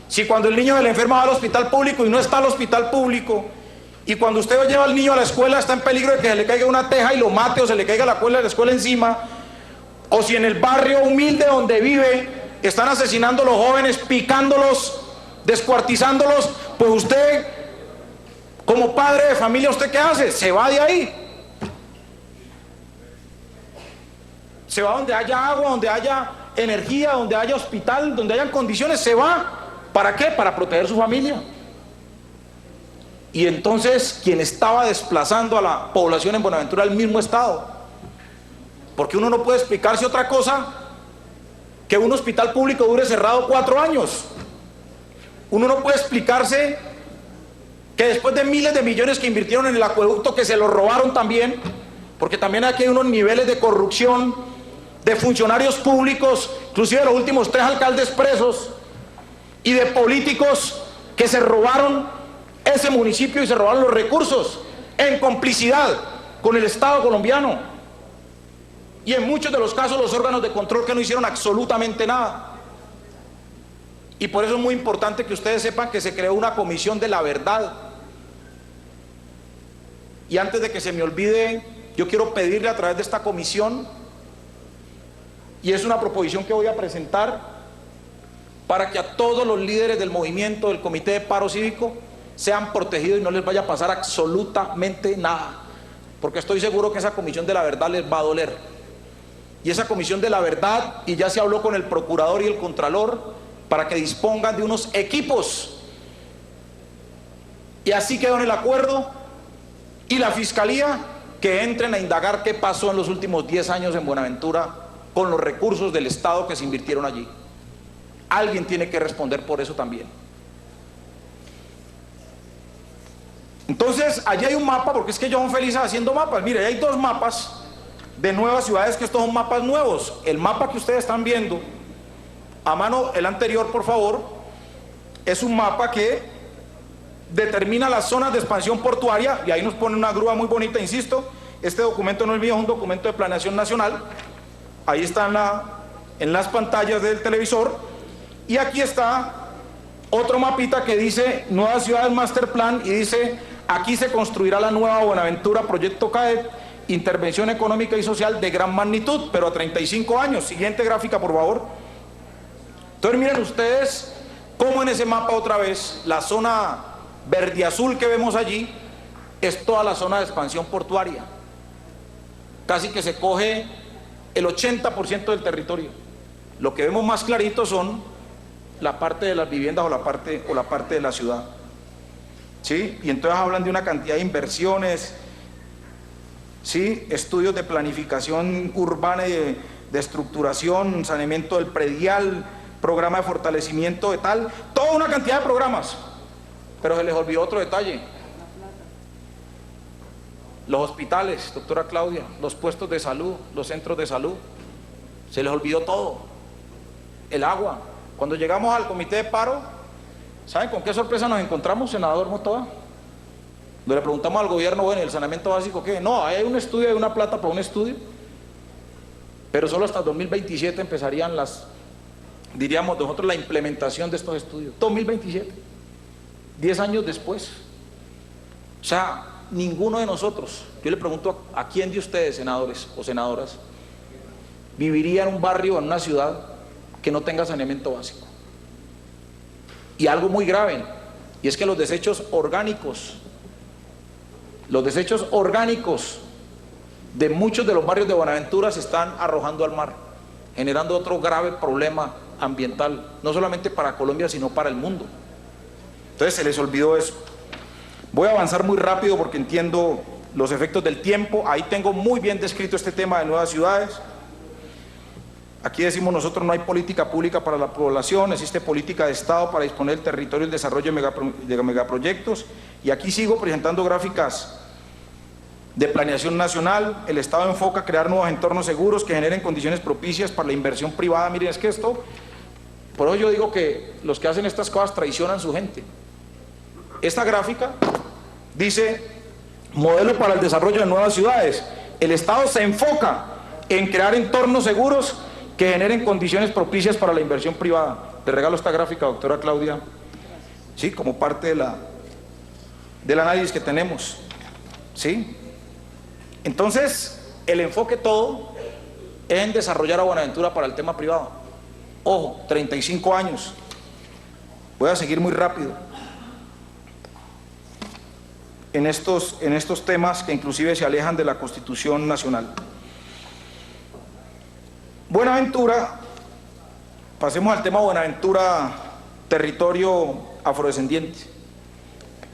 si cuando el niño de la enferma va al hospital público y no está al hospital público, y cuando usted lleva al niño a la escuela está en peligro de que se le caiga una teja y lo mate o se le caiga la cuerda de la escuela encima, o si en el barrio humilde donde vive están asesinando a los jóvenes, picándolos, descuartizándolos, pues usted, como padre de familia, ¿usted qué hace? Se va de ahí. Se va donde haya agua, donde haya energía, donde haya hospital, donde hayan condiciones, se va. ¿Para qué? Para proteger su familia. Y entonces quien estaba desplazando a la población en Buenaventura era el mismo Estado. Porque uno no puede explicarse otra cosa que un hospital público dure cerrado 4 años. Uno no puede explicarse que después de miles de millones que invirtieron en el acueducto, que se lo robaron también, porque también aquí hay unos niveles de corrupción de funcionarios públicos, inclusive de los últimos 3 alcaldes presos, y de políticos que se robaron ese municipio y se robaron los recursos en complicidad con el Estado colombiano. Y en muchos de los casos los órganos de control que no hicieron absolutamente nada. Y por eso es muy importante que ustedes sepan que se creó una comisión de la verdad. Y antes de que se me olvide, yo quiero pedirle a través de esta comisión, y es una proposición que voy a presentar, para que a todos los líderes del movimiento, del Comité de Paro Cívico, sean protegidos y no les vaya a pasar absolutamente nada, porque estoy seguro que esa comisión de la verdad les va a doler. Y esa comisión de la verdad, y ya se habló con el procurador y el contralor, para que dispongan de unos equipos, y así quedó en el acuerdo, y la fiscalía que entren a indagar qué pasó en los últimos 10 años en Buenaventura con los recursos del Estado que se invirtieron allí. Alguien tiene que responder por eso también. Entonces, allí hay un mapa, porque es que ellos son felices haciendo mapas. Mire, hay 2 mapas de nuevas ciudades, que estos son mapas nuevos. El mapa que ustedes están viendo a mano, el anterior por favor, es un mapa que determina las zonas de expansión portuaria, y ahí nos pone una grúa muy bonita, insisto. Este documento no es mío, es un documento de planeación nacional. Ahí está en las pantallas del televisor. Y aquí está otro mapita que dice Nueva Ciudades Master Plan y dice: aquí se construirá la nueva Buenaventura Proyecto CAET, intervención económica y social de gran magnitud, pero a 35 años. Siguiente gráfica, por favor. Entonces miren ustedes cómo en ese mapa otra vez la zona verde azul que vemos allí es toda la zona de expansión portuaria. Casi que se coge el 80% del territorio. Lo que vemos más clarito son la parte de las viviendas o la parte de la ciudad. ¿Sí? Y entonces hablan de una cantidad de inversiones, ¿sí? Estudios de planificación urbana y de estructuración, saneamiento del predial, programa de fortalecimiento de tal, toda una cantidad de programas. Pero se les olvidó otro detalle: los hospitales, doctora Claudia, los puestos de salud, los centros de salud, se les olvidó todo. El agua. Cuando llegamos al comité de paro, ¿saben con qué sorpresa nos encontramos, senador Motoa? Le preguntamos al gobierno: bueno, ¿el saneamiento básico qué? No, hay un estudio, hay una plata para un estudio, pero solo hasta 2027 empezarían diríamos nosotros, la implementación de estos estudios. 2027, 10 años después. O sea, ninguno de nosotros, yo le pregunto a quién de ustedes, senadores o senadoras, viviría en un barrio, en una ciudad que no tenga saneamiento básico. Y algo muy grave, y es que los desechos orgánicos de muchos de los barrios de Buenaventura se están arrojando al mar, generando otro grave problema ambiental, no solamente para Colombia, sino para el mundo. Entonces se les olvidó eso. Voy a avanzar muy rápido porque entiendo los efectos del tiempo. Ahí tengo muy bien descrito este tema de nuevas ciudades. Aquí decimos nosotros: no hay política pública para la población, existe política de Estado para disponer del territorio y el desarrollo de megaproyectos. Y aquí sigo presentando gráficas de planeación nacional. El Estado enfoca crear nuevos entornos seguros que generen condiciones propicias para la inversión privada. Miren, es que esto, por eso yo digo que los que hacen estas cosas traicionan a su gente. Esta gráfica dice: modelo para el desarrollo de nuevas ciudades. El Estado se enfoca en crear entornos seguros que generen condiciones propicias para la inversión privada. Le regalo esta gráfica, doctora Claudia, ¿sí? Como parte del análisis que tenemos, ¿sí? Entonces, el enfoque todo es en desarrollar a Buenaventura para el tema privado. Ojo, 35 años. Voy a seguir muy rápido en estos temas que inclusive se alejan de la Constitución Nacional. Buenaventura, pasemos al tema Buenaventura, territorio afrodescendiente,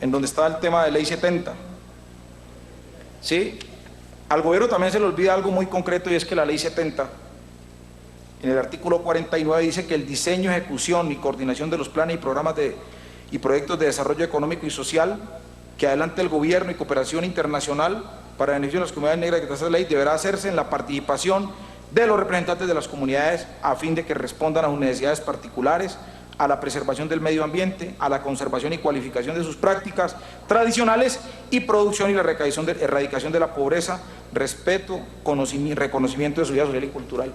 en donde está el tema de Ley 70. ¿Sí? Al gobierno también se le olvida algo muy concreto, y es que la Ley 70, en el artículo 49, dice que el diseño, ejecución y coordinación de los planes y programas y proyectos de desarrollo económico y social que adelante el gobierno y cooperación internacional para beneficio de las comunidades negras que trata la ley deberá hacerse en la participación de los representantes de las comunidades a fin de que respondan a sus necesidades particulares, a la preservación del medio ambiente, a la conservación y cualificación de sus prácticas tradicionales y producción y la erradicación de la pobreza, respeto, reconocimiento de su vida social y cultural.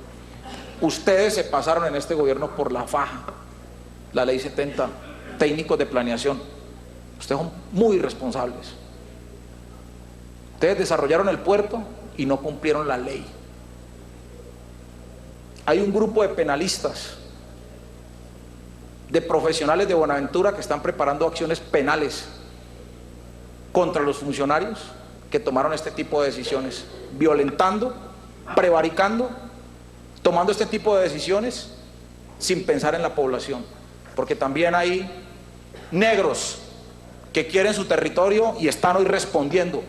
Ustedes se pasaron en este gobierno por la faja la Ley 70, técnicos de planeación. Ustedes son muy irresponsables. Ustedes desarrollaron el puerto y no cumplieron la ley. Hay un grupo de penalistas, de profesionales de Buenaventura que están preparando acciones penales contra los funcionarios que tomaron este tipo de decisiones, violentando, prevaricando, tomando este tipo de decisiones sin pensar en la población, porque también hay negros que quieren su territorio y están hoy respondiendo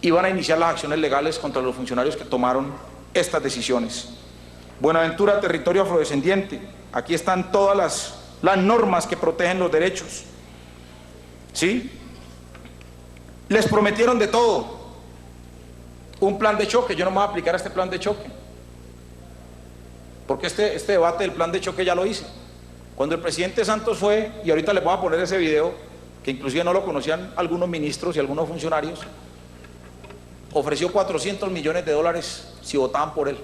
y van a iniciar las acciones legales contra los funcionarios que tomaron estas decisiones. Buenaventura, territorio afrodescendiente. Aquí están todas las normas que protegen los derechos, ¿sí? Les prometieron de todo. Un plan de choque. Yo no me voy a aplicar a este plan de choque, porque este debate del plan de choque ya lo hice. Cuando el presidente Santos fue, y ahorita les voy a poner ese video, que inclusive no lo conocían algunos ministros y algunos funcionarios, ofreció $400 millones si votaban por él.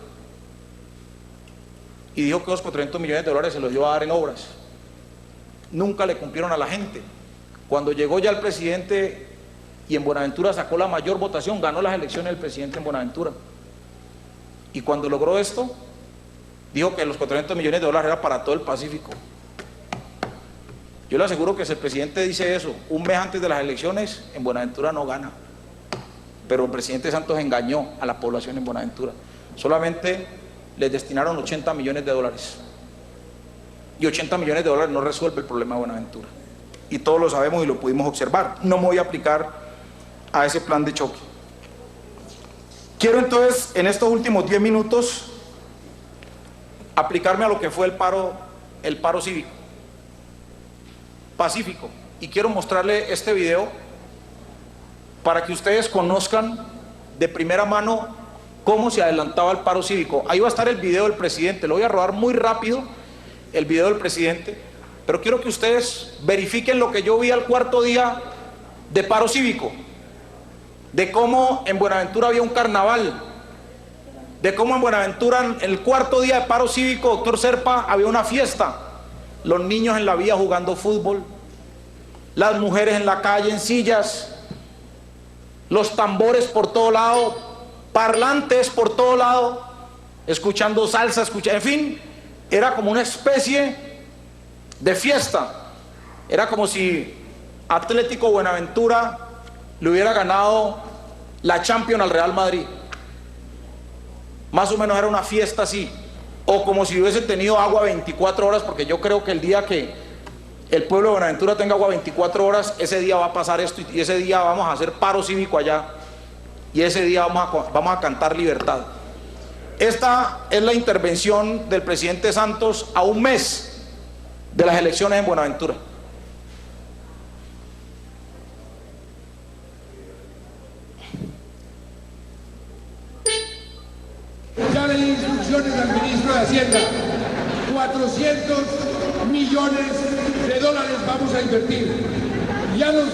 y dijo que los 400 millones de dólares se los iba a dar en obras. Nunca le cumplieron a la gente. Cuando llegó ya el presidente y en Buenaventura sacó la mayor votación, ganó las elecciones el presidente en Buenaventura. Y cuando logró esto, dijo que los 400 millones de dólares era para todo el Pacífico. Yo le aseguro que si el presidente dice eso un mes antes de las elecciones, en Buenaventura no gana. Pero el presidente Santos engañó a la población en Buenaventura. Solamente les destinaron 80 millones de dólares. Y 80 millones de dólares no resuelve el problema de Buenaventura. Y todos lo sabemos y lo pudimos observar. No me voy a aplicar a ese plan de choque. Quiero entonces, en estos últimos 10 minutos, aplicarme a lo que fue el paro cívico, pacífico. Y quiero mostrarle este video para que ustedes conozcan de primera mano cómo se adelantaba el paro cívico. Ahí va a estar el video del presidente, lo voy a rodar muy rápido, el video del presidente, pero quiero que ustedes verifiquen lo que yo vi al cuarto día de paro cívico, de cómo en Buenaventura había un carnaval, de cómo en Buenaventura en el cuarto día de paro cívico, doctor Serpa, había una fiesta, los niños en la vía jugando fútbol, las mujeres en la calle en sillas, los tambores por todo lado, parlantes por todo lado, escuchando salsa, en fin, era como una especie de fiesta. Era como si Atlético Buenaventura le hubiera ganado la Champions al Real Madrid. Más o menos era una fiesta así. O como si hubiese tenido agua 24 horas, porque yo creo que el día que el pueblo de Buenaventura tenga agua 24 horas, ese día va a pasar esto y ese día vamos a hacer paro cívico allá. Y ese día vamos a cantar libertad. Esta es la intervención del presidente Santos a un mes de las elecciones en Buenaventura. Ya le di instrucciones al ministro de Hacienda. 400 millones de dólares vamos a invertir. Ya los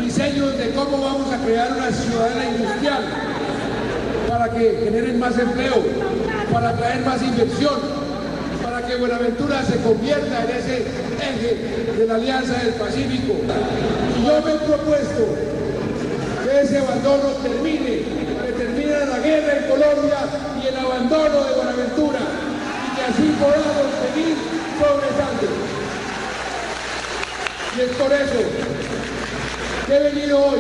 diseños de cómo vamos a crear una ciudadela industrial para que generen más empleo, para traer más inversión, para que Buenaventura se convierta en ese eje de la Alianza del Pacífico. Y yo me he propuesto que ese abandono termine, que termine la guerra en Colombia y el abandono de Buenaventura, y que así podamos seguir progresando. Y es por eso que he venido hoy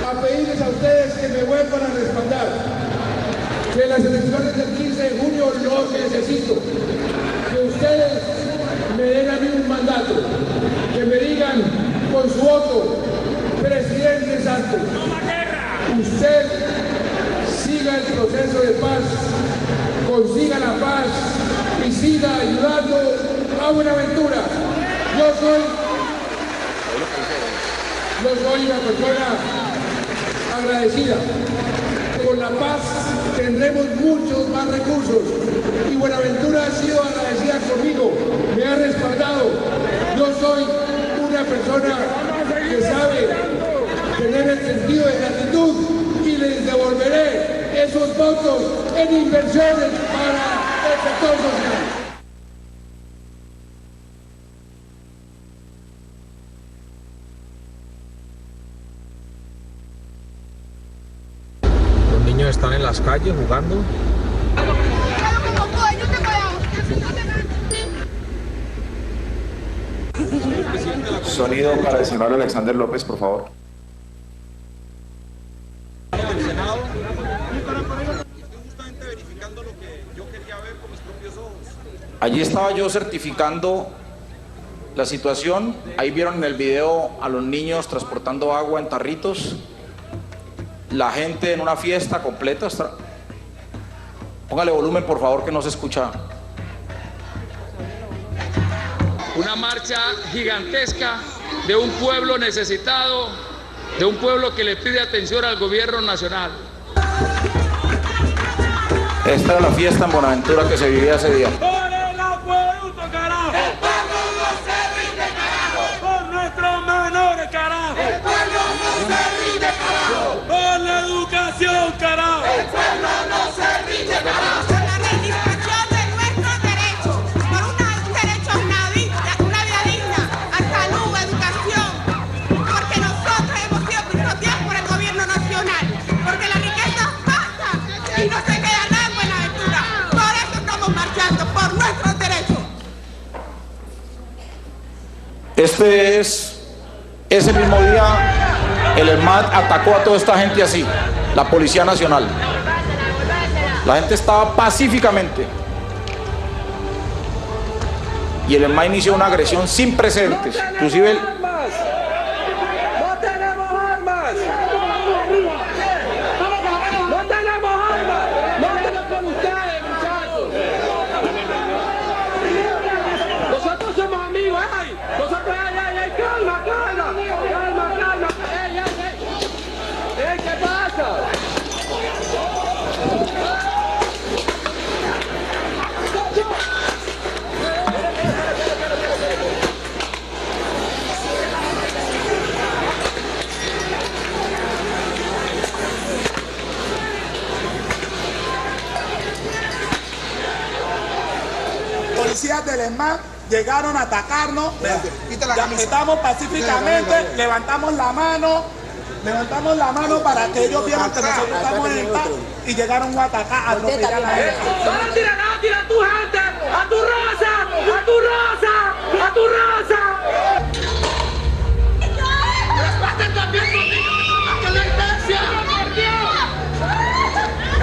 a pedirles a ustedes que me vuelvan a respaldar, que en las elecciones del 15 de junio los necesito, que ustedes me den a mí un mandato, que me digan con su voto, presidente Santos, usted siga el proceso de paz, consiga la paz y siga ayudando a Buenaventura. Yo soy una persona agradecida. Con la paz tendremos muchos más recursos y Buenaventura ha sido agradecida conmigo, me ha respaldado. Yo soy una persona que sabe tener el sentido de gratitud y les devolveré esos votos en inversiones para el sector social. Están en las calles jugando. Sonido para el senador Alexander López, por favor. Allí estaba yo certificando la situación. Ahí vieron en el video a los niños transportando agua en tarritos. La gente en una fiesta completa. Póngale volumen, por favor, que no se escucha. Una marcha gigantesca de un pueblo necesitado, de un pueblo que le pide atención al gobierno nacional. Esta era la fiesta en Buenaventura que se vivía ese día. ¡Por el acueducto, carajo! ¡El pueblo no se rinde, carajo! ¡Por nuestros menores, carajo! ¡El pueblo no se rinde, carajo! ¡Por la educación, carajo! ¡El pueblo no se rinde, carajo! ¡Por la registración del Ese mismo día el ESMAD atacó a toda esta gente así, la Policía Nacional. La gente estaba pacíficamente y el ESMAD inició una agresión sin precedentes. Inclusive ¡No tenemos armas! ¡No tenemos armas! ¡No tenemos con ustedes, muchachos! Nosotros somos amigos, ¡ay! Nosotros, ¡ay! ¡Calma, calma! ¡Calma, calma! ¡Ey! ¡Ey! ¿Qué pasa? Policías del ESMAD llegaron a atacarnos, estamos pacíficamente, levantamos la mano para que ellos vieran que nosotros estamos en paz y llegaron a atacar, a atropellar a la gente. ¡Solo tira a tu gente! ¡A tu raza! ¡A tu raza! ¡A tu raza! ¡Respeten también sus niños que la iglesia!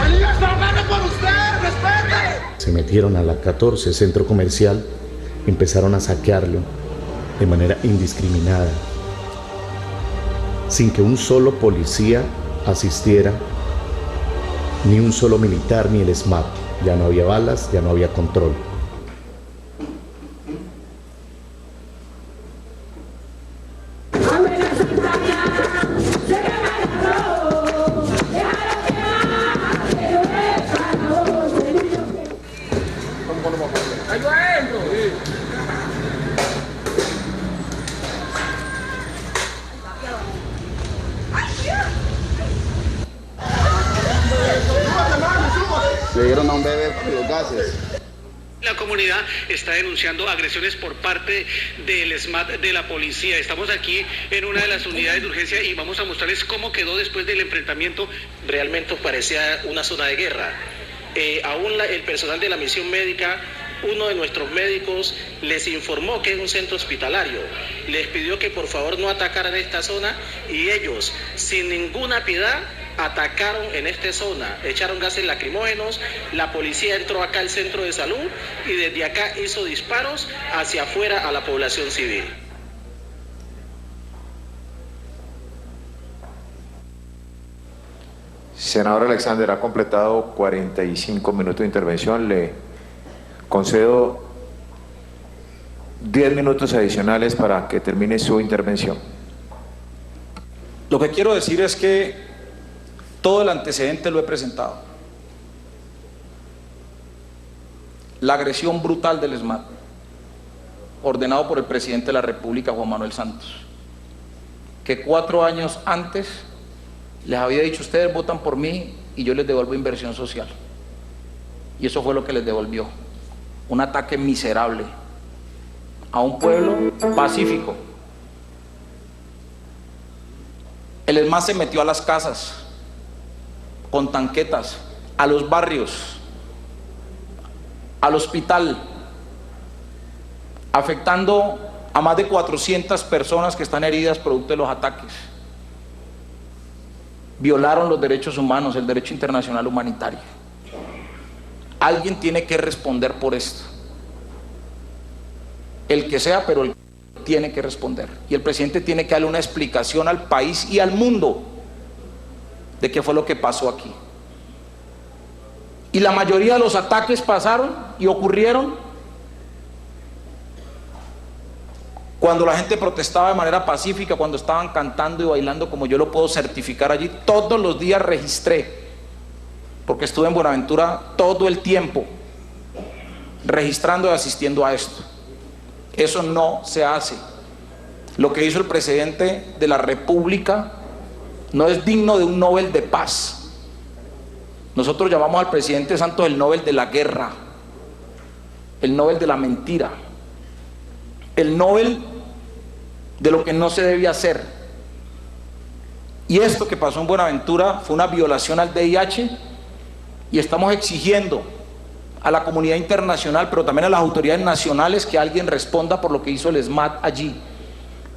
¡El niño está hablando por usted! ¡Respeten! Se metieron a la 14 centro comercial, empezaron a saquearlo de manera indiscriminada, sin que un solo policía asistiera, ni un solo militar, ni el ESMAD. Ya no había balas, ya no había control. Le dieron a un bebé los gases. La comunidad está denunciando agresiones por parte del ESMAD de la policía. Estamos aquí en una de las unidades de urgencia y vamos a mostrarles cómo quedó después del enfrentamiento. Realmente parecía una zona de guerra. Aún el personal de la misión médica, uno de nuestros médicos les informó que es un centro hospitalario. Les pidió que por favor no atacaran esta zona y ellos, sin ninguna piedad, atacaron en esta zona, echaron gases lacrimógenos, la policía entró acá al centro de salud y desde acá hizo disparos hacia afuera a la población civil. Senador Alexander, ha completado 45 minutos de intervención. Le concedo 10 minutos adicionales para que termine su intervención. Lo que quiero decir es que todo el antecedente lo he presentado. La agresión brutal del ESMAD, ordenado por el presidente de la República, Juan Manuel Santos, que 4 años antes les había dicho: ustedes votan por mí y yo les devuelvo inversión social. Y eso fue lo que les devolvió. Un ataque miserable a un pueblo pacífico. El ESMAD se metió a las casas con tanquetas, a los barrios, al hospital, afectando a más de 400 personas que están heridas producto de los ataques. Violaron los derechos humanos, el derecho internacional humanitario. Alguien tiene que responder por esto. El que sea, pero él tiene que responder. Y el presidente tiene que darle una explicación al país y al mundo de qué fue lo que pasó aquí. Y la mayoría de los ataques pasaron y ocurrieron cuando la gente protestaba de manera pacífica, cuando estaban cantando y bailando, como yo lo puedo certificar allí. Todos los días registré, porque estuve en Buenaventura todo el tiempo, registrando y asistiendo a esto. Eso no se hace. Lo que hizo el presidente de la República no es digno de un Nobel de Paz. Nosotros llamamos al presidente Santos el Nobel de la guerra, el Nobel de la mentira, el Nobel de lo que no se debe hacer. Y esto que pasó en Buenaventura fue una violación al VIH y estamos exigiendo a la comunidad internacional, pero también a las autoridades nacionales, que alguien responda por lo que hizo el ESMAD allí.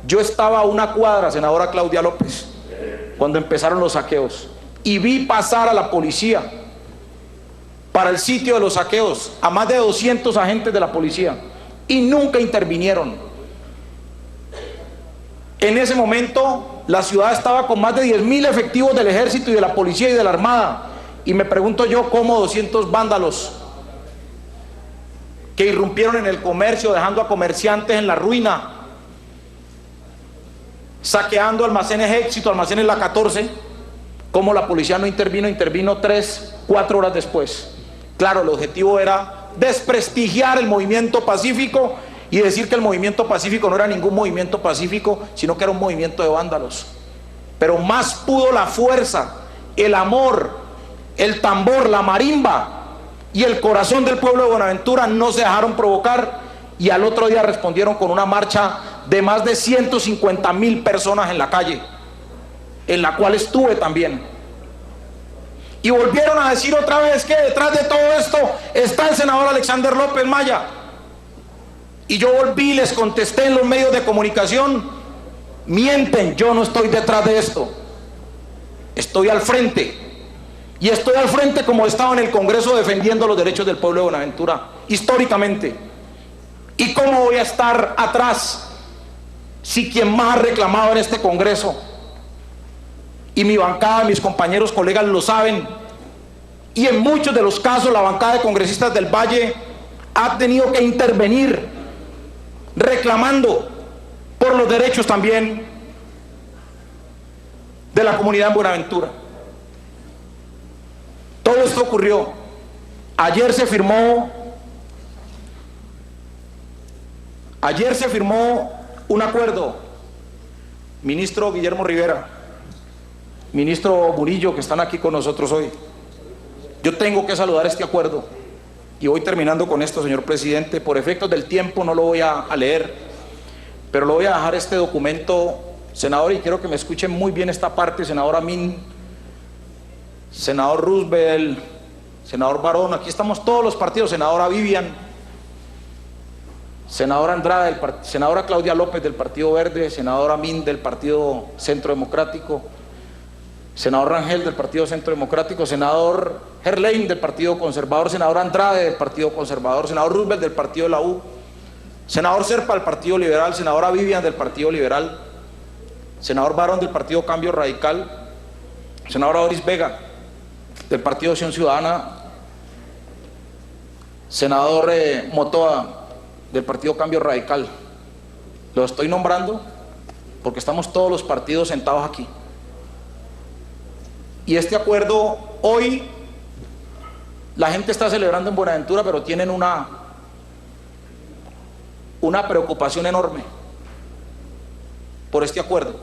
Yo estaba a una cuadra, senadora Claudia López, cuando empezaron los saqueos, y vi pasar a la policía para el sitio de los saqueos, a más de 200 agentes de la policía, y nunca intervinieron. En ese momento la ciudad estaba con más de 10.000 efectivos del ejército y de la policía y de la armada, y me pregunto yo cómo 200 vándalos que irrumpieron en el comercio, dejando a comerciantes en la ruina, saqueando almacenes Éxito, almacenes La 14, cómo la policía no intervino, intervino 3, 4 horas después. Claro, el objetivo era desprestigiar el movimiento pacífico y decir que el movimiento pacífico no era ningún movimiento pacífico, sino que era un movimiento de vándalos. Pero más pudo la fuerza, el amor, el tambor, la marimba y el corazón del pueblo de Buenaventura no se dejaron provocar, y al otro día respondieron con una marcha de más de 150.000 personas en la calle, en la cual estuve también. Y volvieron a decir otra vez que detrás de todo esto está el senador Alexander López Maya. Y yo volví y les contesté en los medios de comunicación: mienten, yo no estoy detrás de esto, estoy al frente. Y estoy al frente como estaba en el Congreso defendiendo los derechos del pueblo de Buenaventura, históricamente. ¿Y cómo voy a estar atrás si quien más ha reclamado en este Congreso, y mi bancada, mis compañeros, colegas lo saben, y en muchos de los casos la bancada de congresistas del Valle ha tenido que intervenir reclamando por los derechos también de la comunidad en Buenaventura? Todo esto ocurrió. Ayer se firmó un acuerdo, ministro Guillermo Rivera, ministro Murillo, que están aquí con nosotros hoy. Yo tengo que saludar este acuerdo, y voy terminando con esto, señor presidente. Por efectos del tiempo no lo voy a leer, pero lo voy a dejar este documento, senador, y quiero que me escuchen muy bien esta parte, senador Amin, senador Roosevelt, senador Barón, aquí estamos todos los partidos, senadora Vivian, senadora Andrade, senadora Claudia López del Partido Verde, senador Amin del Partido Centro Democrático, senador Rangel del Partido Centro Democrático, senador Gerlain del Partido Conservador, senador Andrade del Partido Conservador, senador Roosevelt del Partido de la U, senador Serpa del Partido Liberal, senadora Vivian del Partido Liberal, senador Barón del Partido Cambio Radical, senadora Doris Vega del Partido Acción Ciudadana, senador Motoa del Partido Cambio Radical. Lo estoy nombrando porque estamos todos los partidos sentados aquí. Y este acuerdo, hoy la gente está celebrando en Buenaventura, pero tienen una preocupación enorme por este acuerdo.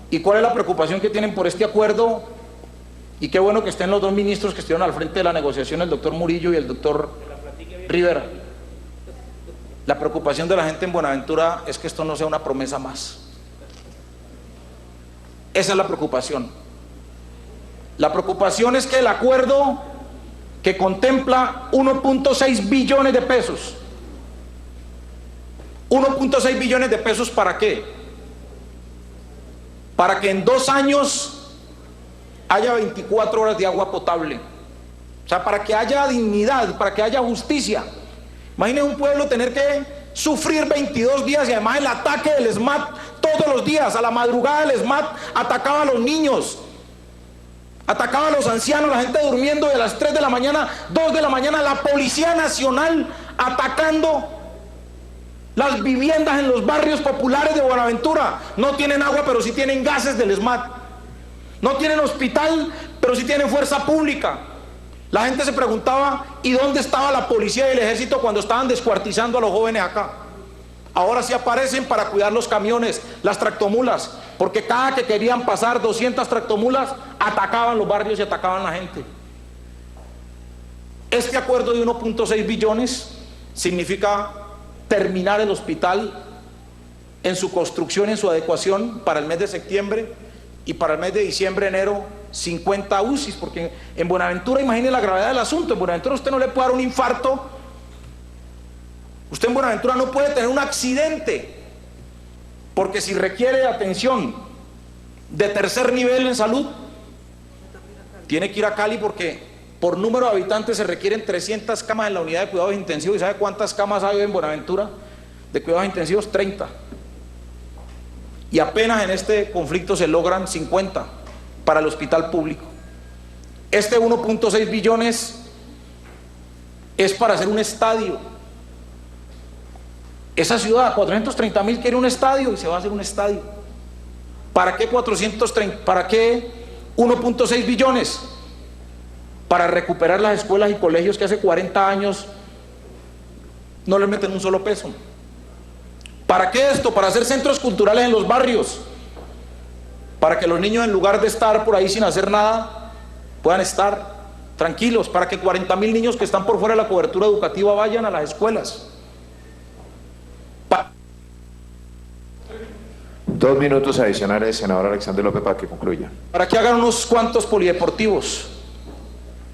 ¿Y cuál es la preocupación que tienen por este acuerdo? Y qué bueno que estén los dos ministros que estuvieron al frente de la negociación, el doctor Murillo y el doctor Rivera. La preocupación de la gente en Buenaventura es que esto no sea una promesa más. Esa es la preocupación. La preocupación es que el acuerdo, que contempla 1.6 billones de pesos, 1.6 billones de pesos, ¿para qué? Para que en 2 años haya 24 horas de agua potable. O sea, para que haya dignidad, para que haya justicia. Imaginen un pueblo tener que sufrir 22 días y además el ataque del ESMAD todos los días. A la madrugada el ESMAD atacaba a los niños, atacaba a los ancianos, la gente durmiendo, de las 3 de la mañana, 2 de la mañana, la Policía Nacional atacando las viviendas en los barrios populares de Buenaventura. No tienen agua, pero sí tienen gases del ESMAD. No tienen hospital, pero sí tienen fuerza pública. La gente se preguntaba, ¿y dónde estaba la policía y el ejército cuando estaban descuartizando a los jóvenes acá? Ahora sí aparecen para cuidar los camiones, las tractomulas, porque cada que querían pasar 200 tractomulas, atacaban los barrios y atacaban a la gente. Este acuerdo de 1.6 billones significa terminar el hospital en su construcción, en su adecuación para el mes de septiembre, y para el mes de diciembre, enero, 50 UCIs, porque en Buenaventura, imagine la gravedad del asunto, en Buenaventura usted no le puede dar un infarto, usted en Buenaventura no puede tener un accidente Porque si requiere atención de tercer nivel en salud, tiene que ir a Cali, porque por número de habitantes se requieren 300 camas en la unidad de cuidados intensivos. ¿Y sabe cuántas camas hay en Buenaventura de cuidados intensivos? 30. Y apenas en este conflicto se logran 50 para el hospital público. Este 1.6 billones es para hacer un estadio. Esa ciudad, 430.000, quiere un estadio y se va a hacer un estadio. ¿Para qué 430? ¿Para qué 1.6 billones? Para recuperar las escuelas y colegios que hace 40 años no les meten un solo peso. ¿Para qué esto? Para hacer centros culturales en los barrios, para que los niños, en lugar de estar por ahí sin hacer nada, puedan estar tranquilos, para que 40.000 niños que están por fuera de la cobertura educativa vayan a las escuelas. 2 minutos adicionales, senador Alexander López, para que concluya. Para que hagan unos cuantos polideportivos.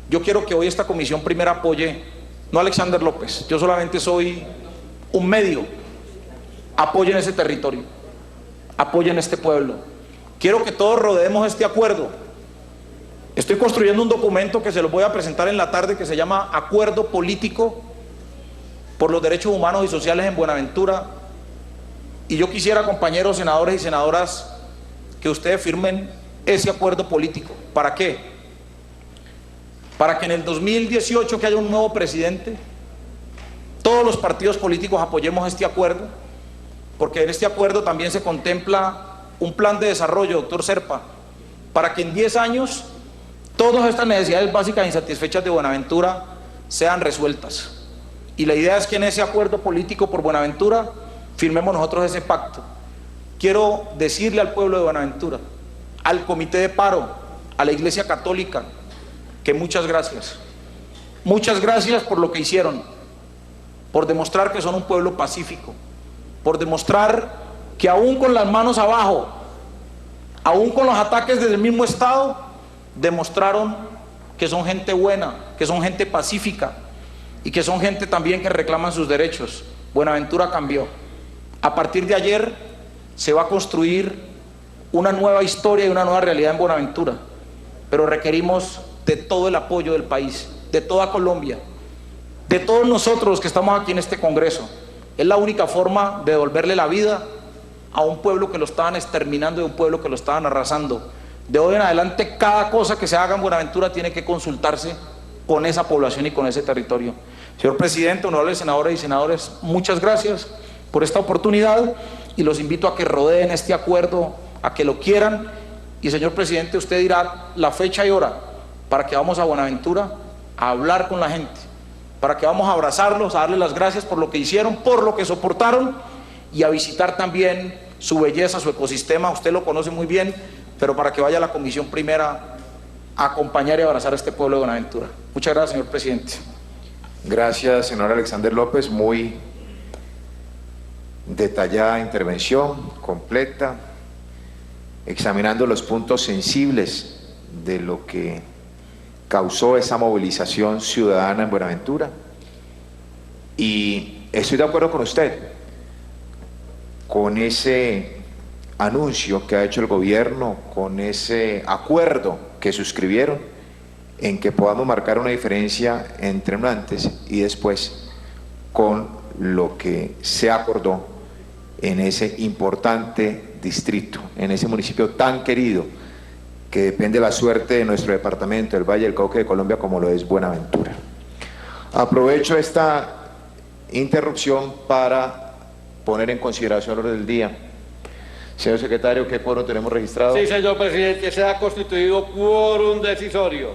Yo quiero que hoy esta comisión primera apoye, no a Alexander López, yo solamente soy un medio. Apoyen ese territorio, apoyen este pueblo. Quiero que todos rodeemos este acuerdo. Estoy construyendo un documento que se los voy a presentar en la tarde, que se llama Acuerdo Político por los Derechos Humanos y Sociales en Buenaventura. Y yo quisiera, compañeros senadores y senadoras, que ustedes firmen ese acuerdo político. ¿Para qué? Para que en el 2018, que haya un nuevo presidente, todos los partidos políticos apoyemos este acuerdo, porque en este acuerdo también se contempla un plan de desarrollo, doctor Serpa, para que en 10 años todas estas necesidades básicas e insatisfechas de Buenaventura sean resueltas. Y la idea es que en ese acuerdo político por Buenaventura firmemos nosotros ese pacto. Quiero decirle al pueblo de Buenaventura, al Comité de Paro, a la Iglesia Católica, que muchas gracias. Muchas gracias por lo que hicieron, por demostrar que son un pueblo pacífico, por demostrar que aún con las manos abajo, aún con los ataques desde el mismo Estado, demostraron que son gente buena, que son gente pacífica y que son gente también que reclaman sus derechos. Buenaventura cambió. A partir de ayer se va a construir una nueva historia y una nueva realidad en Buenaventura, pero requerimos de todo el apoyo del país, de toda Colombia, de todos nosotros los que estamos aquí en este Congreso. Es la única forma de devolverle la vida a un pueblo que lo estaban exterminando y a un pueblo que lo estaban arrasando. De hoy en adelante, cada cosa que se haga en Buenaventura tiene que consultarse con esa población y con ese territorio. Señor presidente, honorables senadoras y senadores, muchas gracias por esta oportunidad y los invito a que rodeen este acuerdo, a que lo quieran. Y señor presidente, usted dirá la fecha y hora para que vamos a Buenaventura a hablar con la gente, para que vamos a abrazarlos, a darles las gracias por lo que hicieron, por lo que soportaron, y a visitar también su belleza, su ecosistema. Usted lo conoce muy bien, pero para que vaya a la comisión primera a acompañar y abrazar a este pueblo de Buenaventura. Muchas gracias, señor presidente. Gracias, senador Alexander López. Muy detallada intervención, completa, examinando los puntos sensibles de lo que causó esa movilización ciudadana en Buenaventura. Y estoy de acuerdo con usted, con ese anuncio que ha hecho el gobierno, con ese acuerdo que suscribieron, en que podamos marcar una diferencia entre un antes y después con lo que se acordó en ese importante distrito, en ese municipio tan querido, que depende de la suerte de nuestro departamento, el Valle del Cauca de Colombia, como lo es Buenaventura. Aprovecho esta interrupción para poner en consideración el orden del día. Señor secretario, ¿qué quórum tenemos registrado? Sí, señor presidente, se ha constituido quórum decisorio.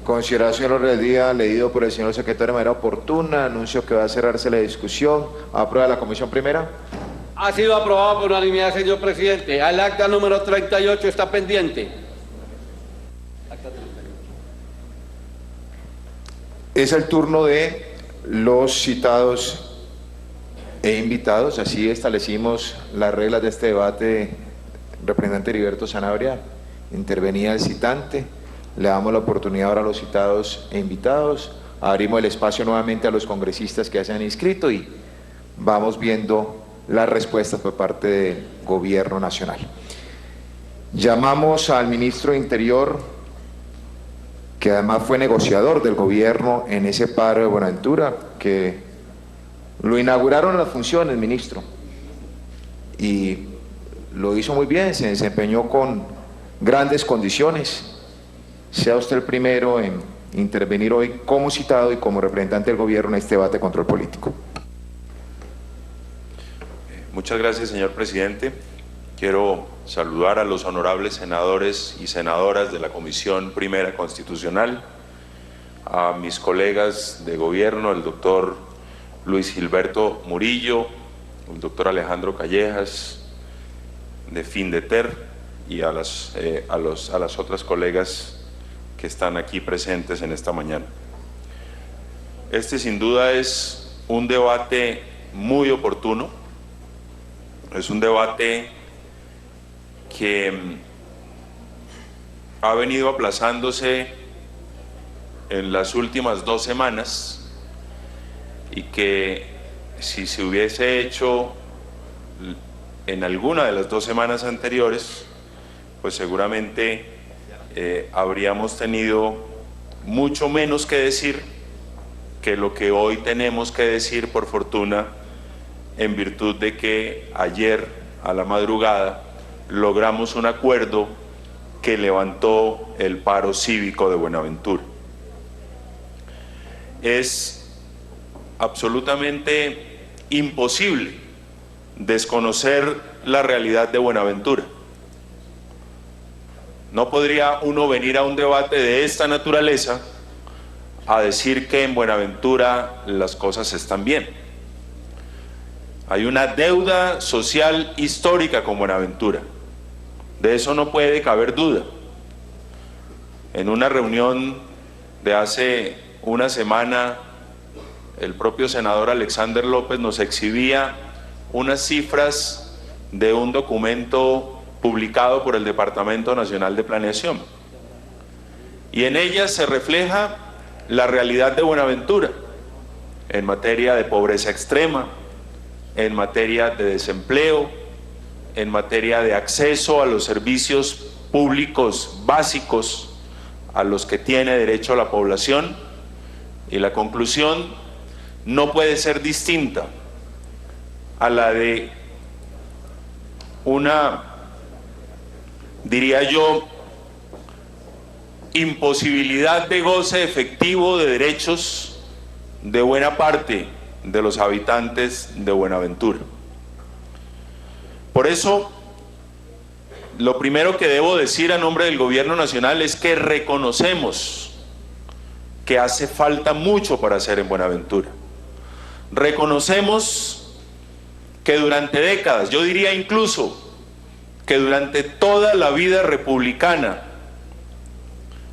Consideración del orden del día leído por el señor secretario de manera oportuna. Anuncio que va a cerrarse la discusión. ¿Aprueba la comisión primera? Ha sido aprobado por unanimidad, señor presidente. El acta número 38 está pendiente. Es el turno de los citados e invitados. Así establecimos las reglas de este debate. Representante Heriberto Sanabria, intervenía el citante. Le damos la oportunidad ahora a los citados e invitados. Abrimos el espacio nuevamente a los congresistas que se han inscrito y vamos viendo las respuestas por parte del Gobierno Nacional. Llamamos al ministro de Interior, que además fue negociador del gobierno en ese paro de Buenaventura, que lo inauguraron las funciones, ministro, y lo hizo muy bien, se desempeñó con grandes condiciones. Sea usted el primero en intervenir hoy como citado y como representante del gobierno en este debate de control político. Muchas gracias, señor presidente. Quiero saludar a los honorables senadores y senadoras de la Comisión Primera Constitucional, a mis colegas de gobierno, el doctor Luis Gilberto Murillo, el doctor Alejandro Callejas, de Findeter, y a las otras colegas que están aquí presentes en esta mañana. Este sin duda es un debate muy oportuno, es un debate que ha venido aplazándose en las últimas 2 semanas y que si se hubiese hecho en alguna de las 2 semanas anteriores, pues seguramente habríamos tenido mucho menos que decir que lo que hoy tenemos que decir, por fortuna, en virtud de que ayer a la madrugada logramos un acuerdo que levantó el paro cívico de Buenaventura. Es absolutamente imposible desconocer la realidad de Buenaventura. No podría uno venir a un debate de esta naturaleza a decir que en Buenaventura las cosas están bien. Hay una deuda social histórica con Buenaventura. De eso no puede caber duda. En una reunión de hace una semana, el propio senador Alexander López nos exhibía unas cifras de un documento publicado por el Departamento Nacional de Planeación. Y en ellas se refleja la realidad de Buenaventura en materia de pobreza extrema, en materia de desempleo, en materia de acceso a los servicios públicos básicos a los que tiene derecho la población, y la conclusión no puede ser distinta a la de una, diría yo, imposibilidad de goce efectivo de derechos de buena parte de los habitantes de Buenaventura. Por eso, lo primero que debo decir a nombre del Gobierno Nacional es que reconocemos que hace falta mucho para hacer en Buenaventura. Reconocemos que durante décadas, yo diría incluso que durante toda la vida republicana,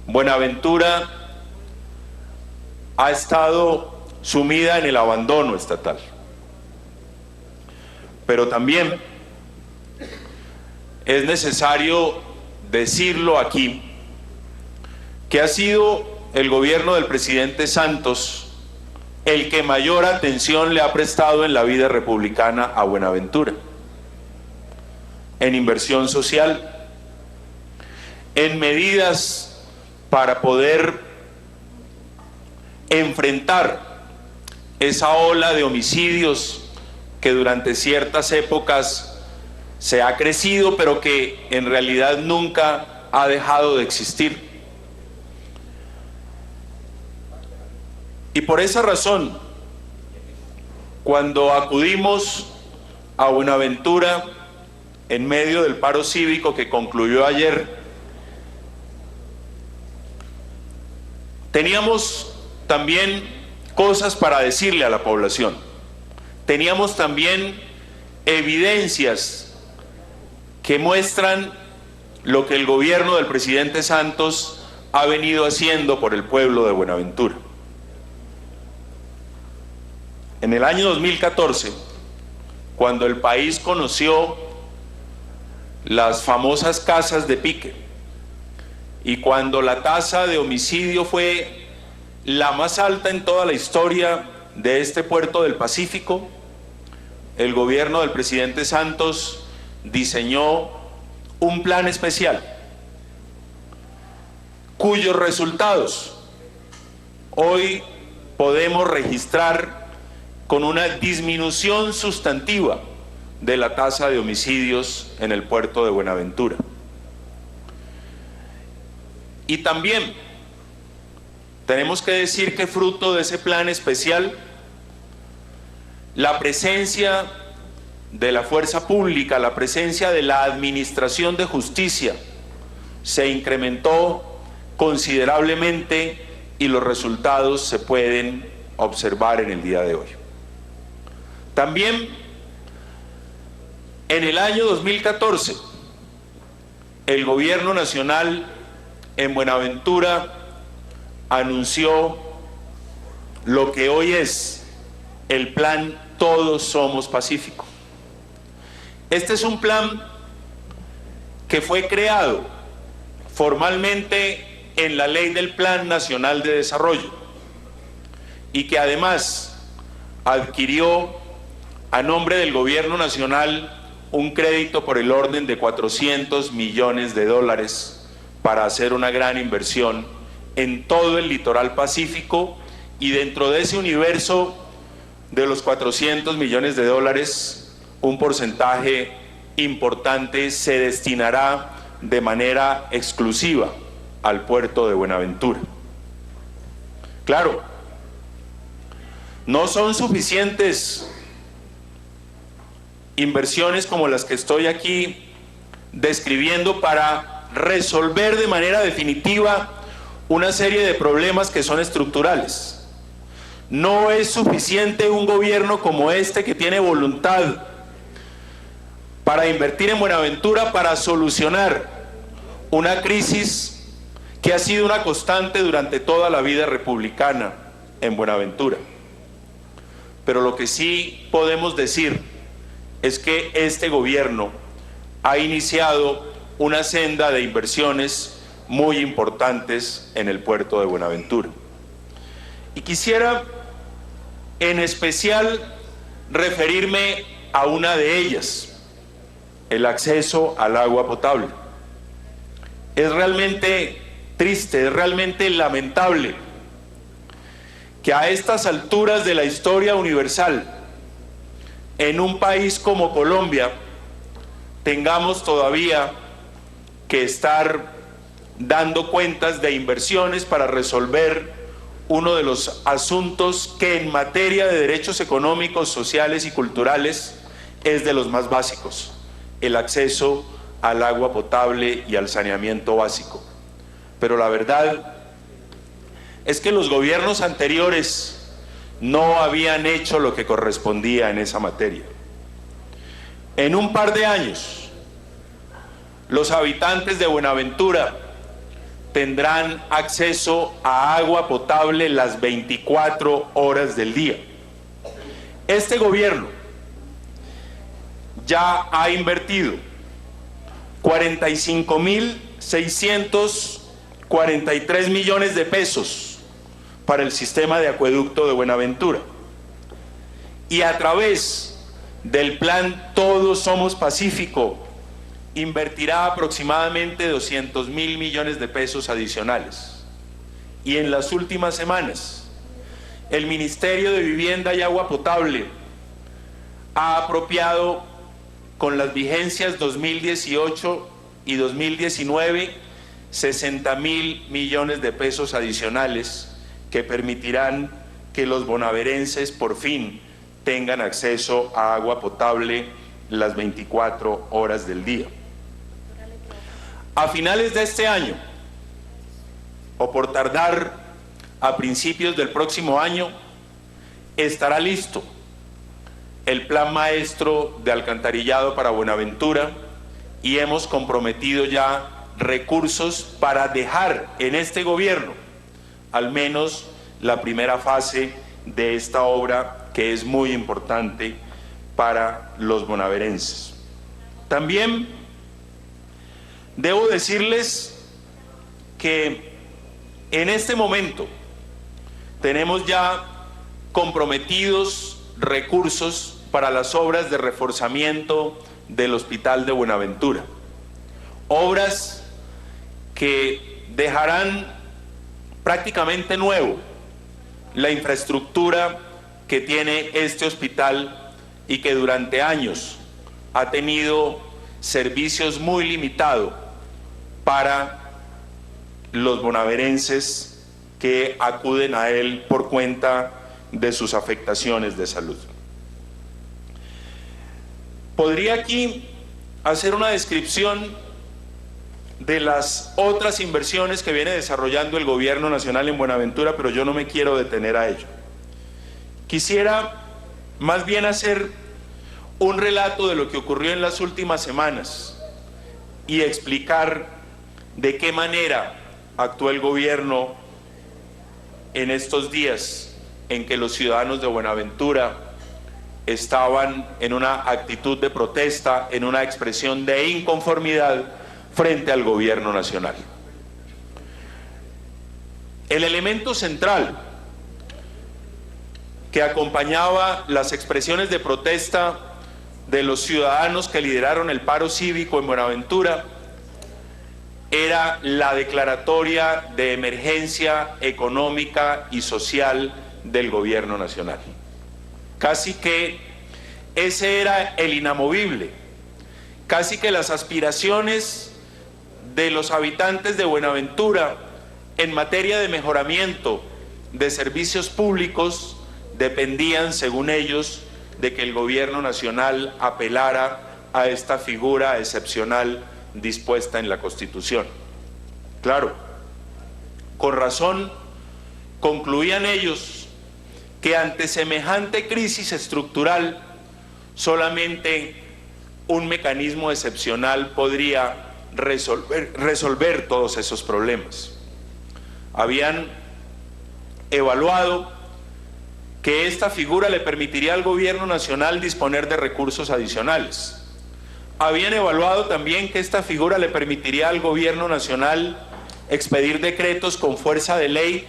Buenaventura ha estado sumida en el abandono estatal. Pero también es necesario decirlo aquí, que ha sido el gobierno del presidente Santos el que mayor atención le ha prestado en la vida republicana a Buenaventura, en inversión social, en medidas para poder enfrentar esa ola de homicidios que durante ciertas épocas se ha crecido, pero que en realidad nunca ha dejado de existir. Y por esa razón, cuando acudimos a Buenaventura en medio del paro cívico que concluyó ayer, teníamos también cosas para decirle a la población. Teníamos también evidencias que muestran lo que el gobierno del presidente Santos ha venido haciendo por el pueblo de Buenaventura. En el año 2014, cuando el país conoció las famosas casas de pique y cuando la tasa de homicidio fue la más alta en toda la historia de este puerto del Pacífico, el gobierno del presidente Santos diseñó un plan especial cuyos resultados hoy podemos registrar con una disminución sustantiva de la tasa de homicidios en el puerto de Buenaventura. Y también tenemos que decir que fruto de ese plan especial, la presencia de la fuerza pública, la presencia de la administración de justicia se incrementó considerablemente y los resultados se pueden observar en el día de hoy. También en el año 2014, el gobierno nacional en Buenaventura anunció lo que hoy es el plan Todos Somos Pacífico. Este es un plan que fue creado formalmente en la Ley del Plan Nacional de Desarrollo y que además adquirió a nombre del gobierno nacional un crédito por el orden de 400 millones de dólares para hacer una gran inversión en todo el litoral pacífico, y dentro de ese universo de los 400 millones de dólares, un porcentaje importante se destinará de manera exclusiva al puerto de Buenaventura. Claro, no son suficientes inversiones como las que estoy aquí describiendo para resolver de manera definitiva una serie de problemas que son estructurales. No es suficiente un gobierno como este que tiene voluntad para invertir en Buenaventura para solucionar una crisis que ha sido una constante durante toda la vida republicana en Buenaventura. Pero lo que sí podemos decir es que este gobierno ha iniciado una senda de inversiones muy importantes en el puerto de Buenaventura. Y quisiera en especial referirme a una de ellas, el acceso al agua potable. Es realmente triste, es realmente lamentable que a estas alturas de la historia universal, en un país como Colombia, tengamos todavía que estar dando cuentas de inversiones para resolver uno de los asuntos que en materia de derechos económicos, sociales y culturales es de los más básicos: el acceso al agua potable y al saneamiento básico. Pero la verdad es que los gobiernos anteriores no habían hecho lo que correspondía en esa materia. En un par de años, los habitantes de Buenaventura tendrán acceso a agua potable las 24 horas del día. Este gobierno ya ha invertido 45.643 millones de pesos para el sistema de acueducto de Buenaventura, y a través del plan Todos Somos Pacífico invertirá aproximadamente 200.000 millones de pesos adicionales. Y en las últimas semanas, el Ministerio de Vivienda y Agua Potable ha apropiado, con las vigencias 2018 y 2019, 60.000 millones de pesos adicionales que permitirán que los bonaverenses por fin tengan acceso a agua potable las 24 horas del día. A finales de este año, o por tardar a principios del próximo año, estará listo el plan maestro de alcantarillado para Buenaventura, y hemos comprometido ya recursos para dejar en este gobierno al menos la primera fase de esta obra, que es muy importante para los bonaverenses. También debo decirles que en este momento tenemos ya comprometidos recursos para las obras de reforzamiento del Hospital de Buenaventura. Obras que dejarán prácticamente nuevo la infraestructura que tiene este hospital y que durante años ha tenido servicios muy limitados para los bonaverenses que acuden a él por cuenta de sus afectaciones de salud. Podría aquí hacer una descripción de las otras inversiones que viene desarrollando el Gobierno Nacional en Buenaventura, pero yo no me quiero detener a ello. Quisiera más bien hacer un relato de lo que ocurrió en las últimas semanas y explicar de qué manera actuó el gobierno en estos días en que los ciudadanos de Buenaventura estaban en una actitud de protesta, en una expresión de inconformidad frente al gobierno nacional. El elemento central que acompañaba las expresiones de protesta de los ciudadanos que lideraron el paro cívico en Buenaventura era la declaratoria de emergencia económica y social del gobierno nacional. Casi que ese era el inamovible, casi que las aspiraciones de los habitantes de Buenaventura en materia de mejoramiento de servicios públicos dependían, según ellos, de que el gobierno nacional apelara a esta figura excepcional dispuesta en la Constitución. Claro, con razón concluían ellos que ante semejante crisis estructural solamente un mecanismo excepcional podría resolver todos esos problemas. Habían evaluado que esta figura le permitiría al gobierno nacional disponer de recursos adicionales. Habían evaluado también que esta figura le permitiría al gobierno nacional expedir decretos con fuerza de ley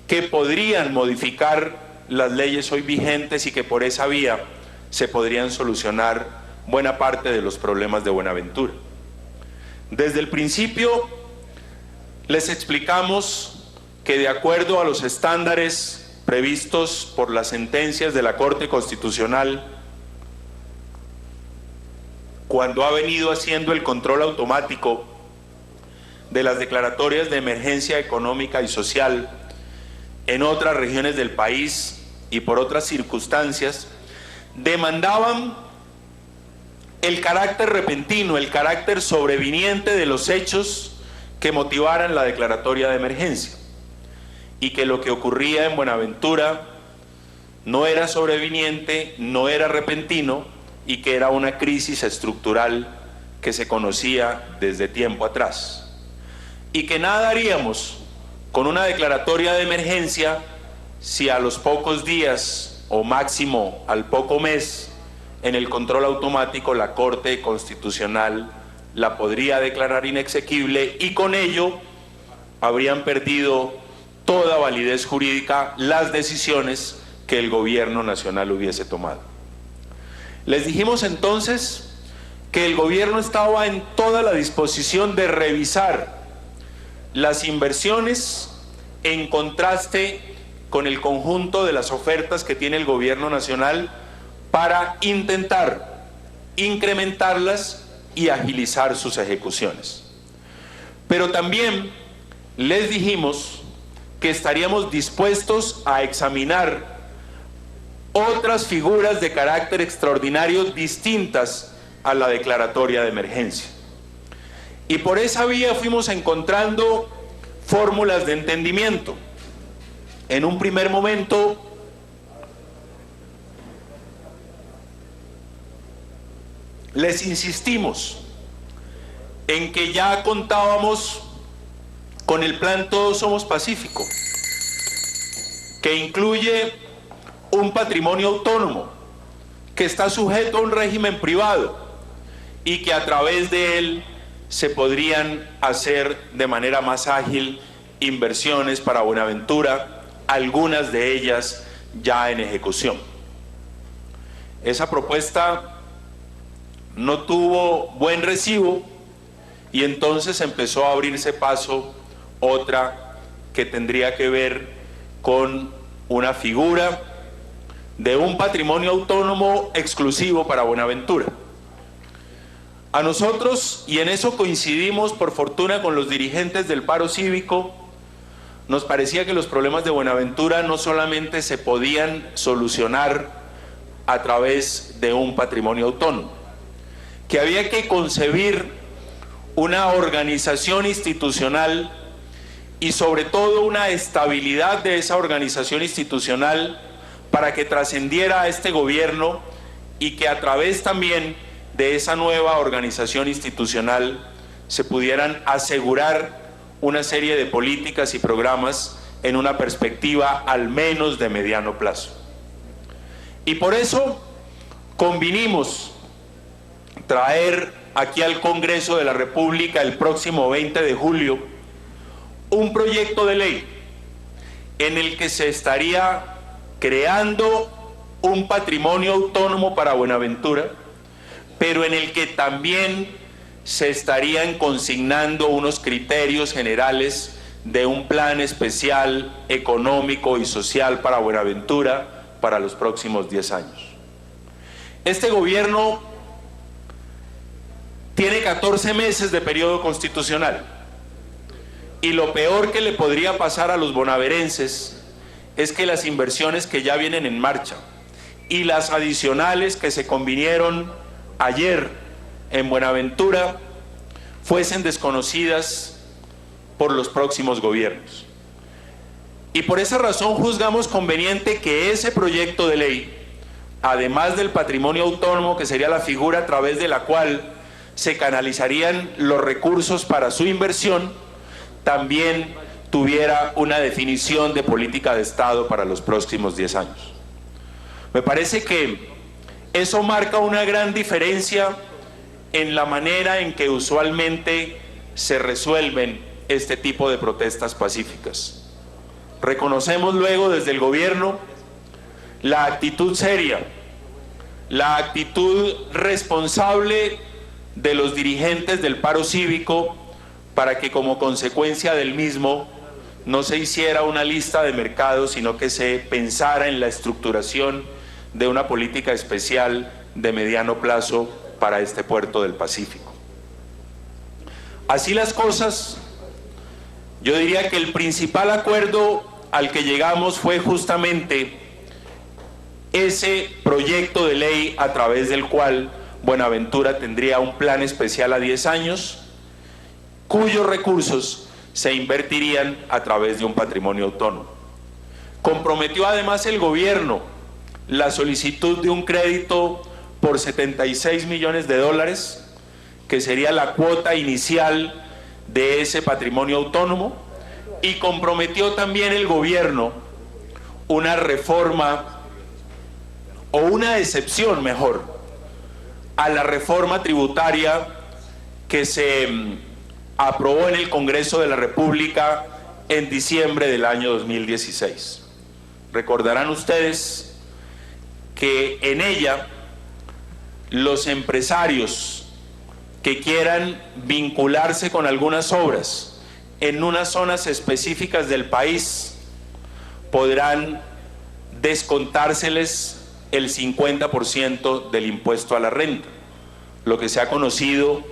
que podrían modificar las leyes hoy vigentes y que por esa vía se podrían solucionar buena parte de los problemas de Buenaventura. Desde el principio les explicamos que de acuerdo a los estándares previstos por las sentencias de la Corte Constitucional, cuando ha venido haciendo el control automático de las declaratorias de emergencia económica y social en otras regiones del país y por otras circunstancias, demandaban el carácter repentino, el carácter sobreviniente de los hechos que motivaran la declaratoria de emergencia, y que lo que ocurría en Buenaventura no era sobreviniente, no era repentino, y que era una crisis estructural que se conocía desde tiempo atrás, y que nada haríamos con una declaratoria de emergencia si a los pocos días o máximo al poco mes en el control automático la Corte Constitucional la podría declarar inexequible y con ello habrían perdido toda validez jurídica las decisiones que el gobierno nacional hubiese tomado. Les dijimos entonces que el gobierno estaba en toda la disposición de revisar las inversiones en contraste con el conjunto de las ofertas que tiene el gobierno nacional para intentar incrementarlas y agilizar sus ejecuciones. Pero también les dijimos que estaríamos dispuestos a examinar otras figuras de carácter extraordinario distintas a la declaratoria de emergencia. Y por esa vía fuimos encontrando fórmulas de entendimiento. En un primer momento, les insistimos en que ya contábamos con el plan Todos Somos Pacífico, que incluye un patrimonio autónomo, que está sujeto a un régimen privado y que a través de él se podrían hacer de manera más ágil inversiones para Buenaventura, algunas de ellas ya en ejecución. Esa propuesta no tuvo buen recibo y entonces empezó a abrirse paso otra que tendría que ver con una figura de un patrimonio autónomo exclusivo para Buenaventura. A nosotros, y en eso coincidimos por fortuna con los dirigentes del paro cívico, nos parecía que los problemas de Buenaventura no solamente se podían solucionar a través de un patrimonio autónomo, que había que concebir una organización institucional y sobre todo una estabilidad de esa organización institucional para que trascendiera a este gobierno y que a través también de esa nueva organización institucional se pudieran asegurar una serie de políticas y programas en una perspectiva al menos de mediano plazo. Y por eso convinimos traer aquí al Congreso de la República el próximo 20 de julio un proyecto de ley en el que se estaría creando un patrimonio autónomo para Buenaventura, pero en el que también se estarían consignando unos criterios generales de un plan especial económico y social para Buenaventura para los próximos 10 años. Este gobierno tiene 14 meses de periodo constitucional y lo peor que le podría pasar a los bonaverenses es que las inversiones que ya vienen en marcha y las adicionales que se convinieron ayer en Buenaventura fuesen desconocidas por los próximos gobiernos. Y por esa razón juzgamos conveniente que ese proyecto de ley, además del patrimonio autónomo, que sería la figura a través de la cual se canalizarían los recursos para su inversión, también tuviera una definición de política de Estado para los próximos 10 años. Me parece que eso marca una gran diferencia en la manera en que usualmente se resuelven este tipo de protestas pacíficas. Reconocemos luego desde el gobierno la actitud seria, la actitud responsable de los dirigentes del paro cívico para que como consecuencia del mismo no se hiciera una lista de mercados, sino que se pensara en la estructuración de una política especial de mediano plazo para este puerto del Pacífico. Así las cosas, yo diría que el principal acuerdo al que llegamos fue justamente ese proyecto de ley a través del cual Buenaventura tendría un plan especial a 10 años, cuyos recursos se invertirían a través de un patrimonio autónomo. Comprometió además el gobierno la solicitud de un crédito por $76 millones, que sería la cuota inicial de ese patrimonio autónomo, y comprometió también el gobierno una reforma o una excepción mejor a la reforma tributaria que se aprobó en el Congreso de la República en diciembre del año 2016. Recordarán ustedes que en ella los empresarios que quieran vincularse con algunas obras en unas zonas específicas del país podrán descontárseles el 50% del impuesto a la renta, lo que se ha conocido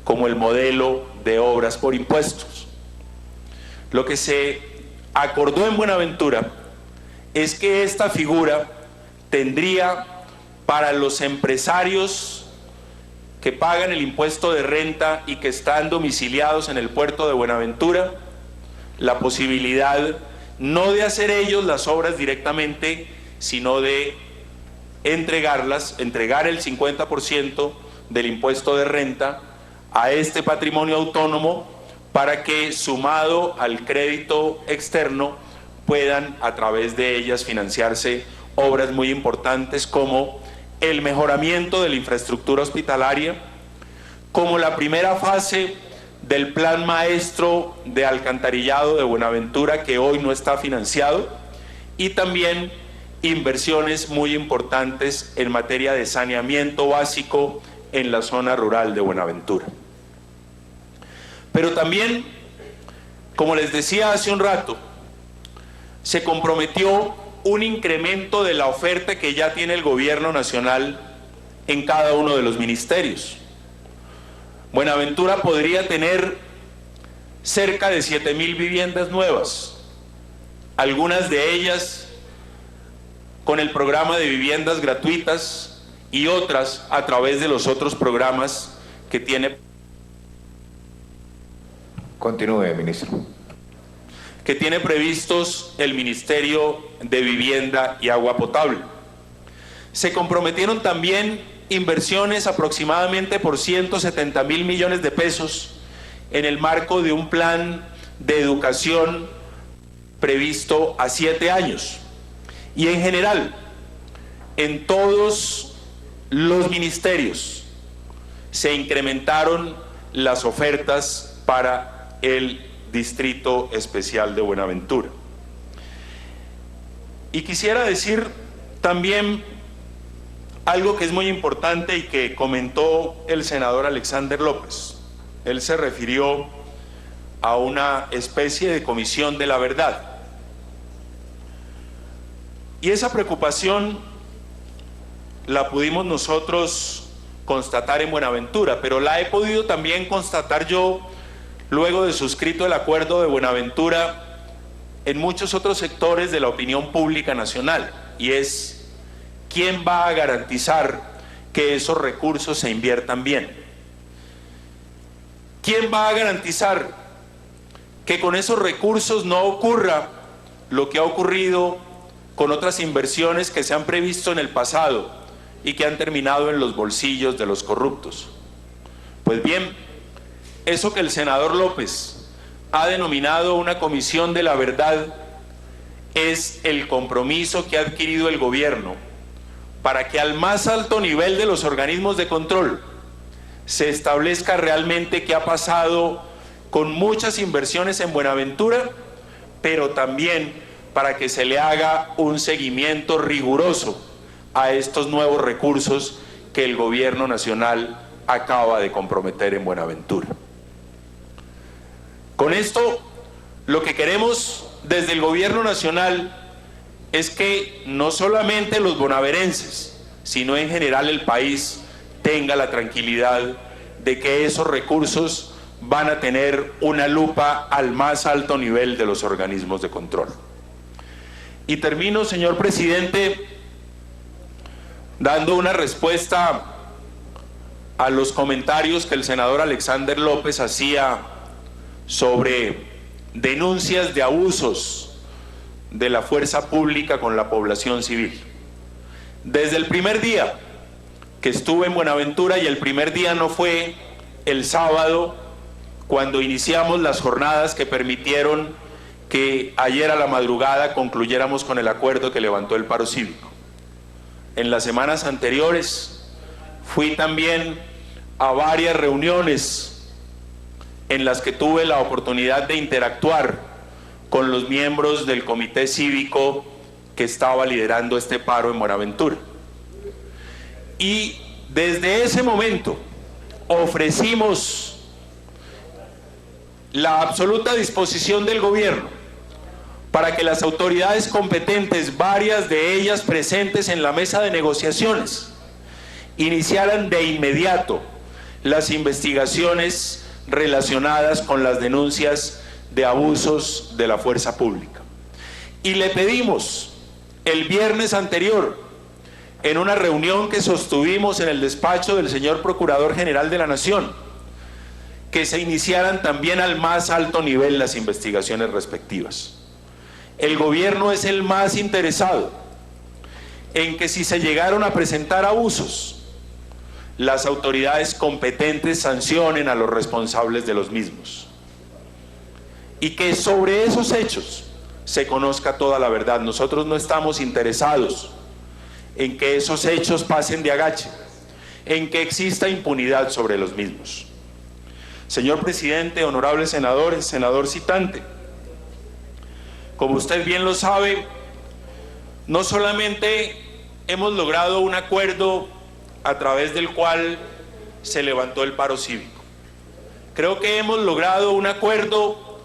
como el modelo de obras por impuestos. Lo que se acordó en Buenaventura es que esta figura tendría para los empresarios que pagan el impuesto de renta y que están domiciliados en el puerto de Buenaventura la posibilidad no de hacer ellos las obras directamente, sino de entregar el 50% del impuesto de renta a este patrimonio autónomo para que, sumado al crédito externo, puedan a través de ellas financiarse obras muy importantes como el mejoramiento de la infraestructura hospitalaria, como la primera fase del plan maestro de alcantarillado de Buenaventura, que hoy no está financiado, y también inversiones muy importantes en materia de saneamiento básico en la zona rural de Buenaventura. Pero también, como les decía hace un rato, se comprometió un incremento de la oferta que ya tiene el gobierno nacional en cada uno de los ministerios. Buenaventura podría tener cerca de 7.000 viviendas nuevas, algunas de ellas con el programa de viviendas gratuitas y otras a través de los otros programas que tiene. Continúe, ministro. Que tiene previstos el Ministerio de Vivienda y Agua Potable. Se comprometieron también inversiones aproximadamente por 170.000 millones de pesos en el marco de un plan de educación previsto a 7 años. Y en general, en todos los ministerios se incrementaron las ofertas para el Distrito Especial de Buenaventura. Y quisiera decir también algo que es muy importante y que comentó el senador Alexander López. Él se refirió a una especie de comisión de la verdad. Y esa preocupación la pudimos nosotros constatar en Buenaventura, pero la he podido también constatar yo luego de suscrito el acuerdo de Buenaventura en muchos otros sectores de la opinión pública nacional, y es ¿quién va a garantizar que esos recursos se inviertan bien? ¿Quién va a garantizar que con esos recursos no ocurra lo que ha ocurrido con otras inversiones que se han previsto en el pasado y que han terminado en los bolsillos de los corruptos? Pues bien, eso que el senador López ha denominado una comisión de la verdad es el compromiso que ha adquirido el gobierno para que al más alto nivel de los organismos de control se establezca realmente qué ha pasado con muchas inversiones en Buenaventura, pero también para que se le haga un seguimiento riguroso a estos nuevos recursos que el gobierno nacional acaba de comprometer en Buenaventura. Con esto, lo que queremos desde el gobierno nacional es que no solamente los bonaverenses, sino en general el país tenga la tranquilidad de que esos recursos van a tener una lupa al más alto nivel de los organismos de control. Y termino, señor presidente, dando una respuesta a los comentarios que el senador Alexander López hacía sobre denuncias de abusos de la fuerza pública con la población civil. Desde el primer día que estuve en Buenaventura, y el primer día no fue el sábado cuando iniciamos las jornadas que permitieron que ayer a la madrugada concluyéramos con el acuerdo que levantó el paro cívico. En las semanas anteriores fui también a varias reuniones en las que tuve la oportunidad de interactuar con los miembros del comité cívico que estaba liderando este paro en Buenaventura. Y desde ese momento ofrecimos la absoluta disposición del gobierno para que las autoridades competentes, varias de ellas presentes en la mesa de negociaciones, iniciaran de inmediato las investigaciones relacionadas con las denuncias de abusos de la fuerza pública. Y le pedimos el viernes anterior, en una reunión que sostuvimos en el despacho del señor Procurador General de la Nación, que se iniciaran también al más alto nivel las investigaciones respectivas. El gobierno es el más interesado en que si se llegaron a presentar abusos, las autoridades competentes sancionen a los responsables de los mismos, y que sobre esos hechos se conozca toda la verdad. Nosotros no estamos interesados en que esos hechos pasen de agache, en que exista impunidad sobre los mismos. Señor presidente, honorables senadores, senador citante, como usted bien lo sabe, no solamente hemos logrado un acuerdo a través del cual se levantó el paro cívico, creo que hemos logrado un acuerdo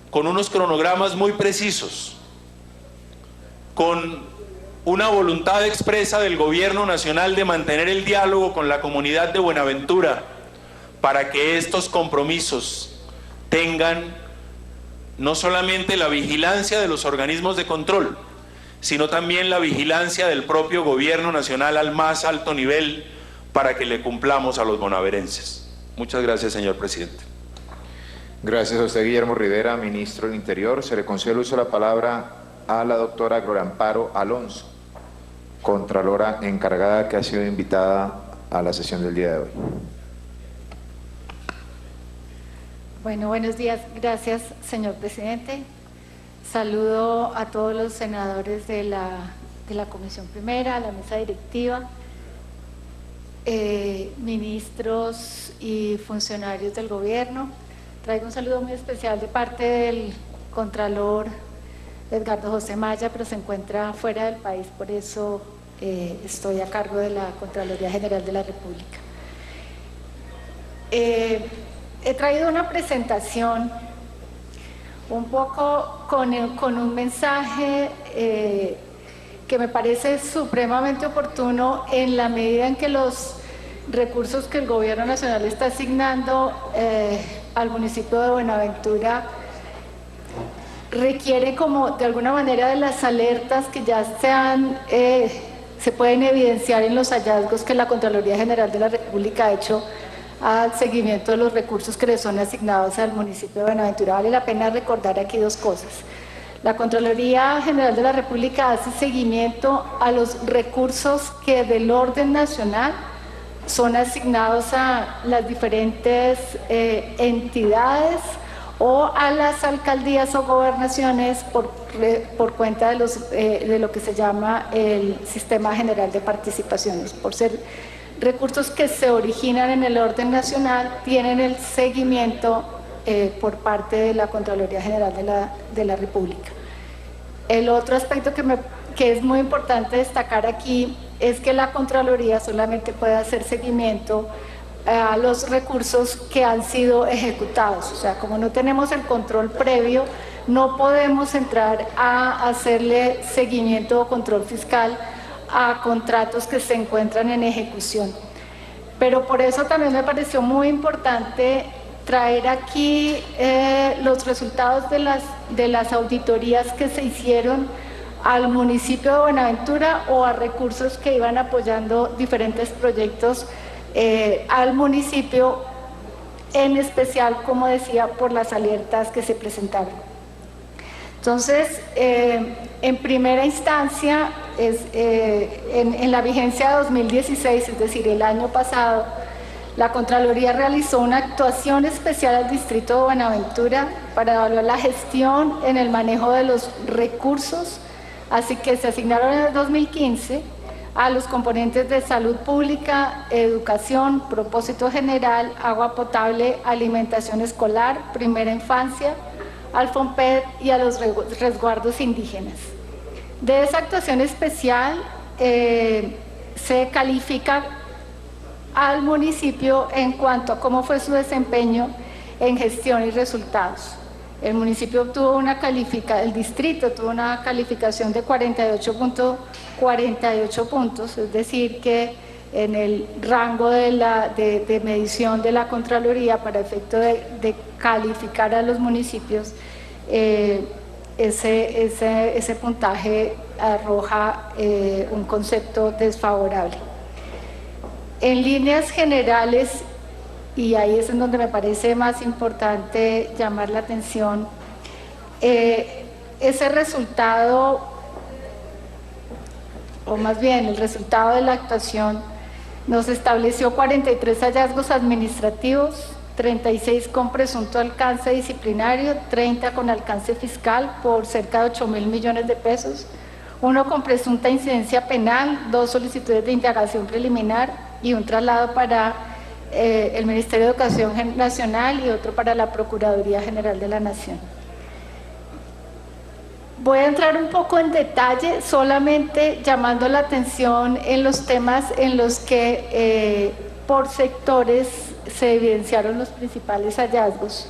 con unos cronogramas muy precisos, con una voluntad expresa del Gobierno Nacional de mantener el diálogo con la comunidad de Buenaventura para que estos compromisos tengan no solamente la vigilancia de los organismos de control, sino también la vigilancia del propio Gobierno Nacional al más alto nivel para que le cumplamos a los bonaverenses. Muchas gracias, señor presidente. Gracias a usted, Guillermo Rivera, ministro del Interior. Se le concede el uso de la palabra a la doctora Gloria Amparo Alonso, contralora encargada que ha sido invitada a la sesión del día de hoy. Bueno, buenos días. Gracias, señor presidente. Saludo a todos los senadores de la Comisión Primera, a la mesa directiva, ministros y funcionarios del gobierno. Traigo un saludo muy especial de parte del contralor Edgardo José Maya, pero se encuentra fuera del país, por eso estoy a cargo de la Contraloría General de la República. He traído una presentación un poco con un mensaje que me parece supremamente oportuno en la medida en que los recursos que el Gobierno Nacional está asignando al municipio de Buenaventura requiere como de alguna manera de las alertas que ya se pueden evidenciar en los hallazgos que la Contraloría General de la República ha hecho al seguimiento de los recursos que le son asignados al municipio de Buenaventura. Vale la pena recordar aquí dos cosas. La Contraloría General de la República hace seguimiento a los recursos que del orden nacional son asignados a las diferentes entidades o a las alcaldías o gobernaciones por cuenta de lo que se llama el Sistema General de Participaciones. Por ser recursos que se originan en el orden nacional, tienen el seguimiento por parte de la Contraloría General de la República. El otro aspecto que es muy importante destacar aquí es que la Contraloría solamente puede hacer seguimiento a los recursos que han sido ejecutados. O sea, como no tenemos el control previo, no podemos entrar a hacerle seguimiento o control fiscal a contratos que se encuentran en ejecución. Pero por eso también me pareció muy importante traer aquí los resultados de las auditorías que se hicieron al municipio de Buenaventura o a recursos que iban apoyando diferentes proyectos al municipio, en especial, como decía, por las alertas que se presentaron. Entonces, en primera instancia, en la vigencia de 2016, es decir, el año pasado, la Contraloría realizó una actuación especial al distrito de Buenaventura para evaluar la gestión en el manejo de los recursos, así que se asignaron en el 2015 a los componentes de salud pública, educación, propósito general, agua potable, alimentación escolar, primera infancia, al FOMPED y a los resguardos indígenas. De esa actuación especial se califica al municipio en cuanto a cómo fue su desempeño en gestión y resultados. El municipio obtuvo el distrito tuvo una calificación de 48.48 puntos, es decir que en el rango de medición de la Contraloría para efecto de calificar a los municipios, ese puntaje arroja un concepto desfavorable. En líneas generales, y ahí es en donde me parece más importante llamar la atención, ese resultado, o más bien el resultado de la actuación, nos estableció 43 hallazgos administrativos, 36 con presunto alcance disciplinario, 30 con alcance fiscal por cerca de 8.000 millones de pesos, 1 con presunta incidencia penal, 2 solicitudes de indagación preliminar y un traslado para el Ministerio de Educación Nacional y otro para la Procuraduría General de la Nación. Voy a entrar un poco en detalle, solamente llamando la atención en los temas en los que por sectores se evidenciaron los principales hallazgos,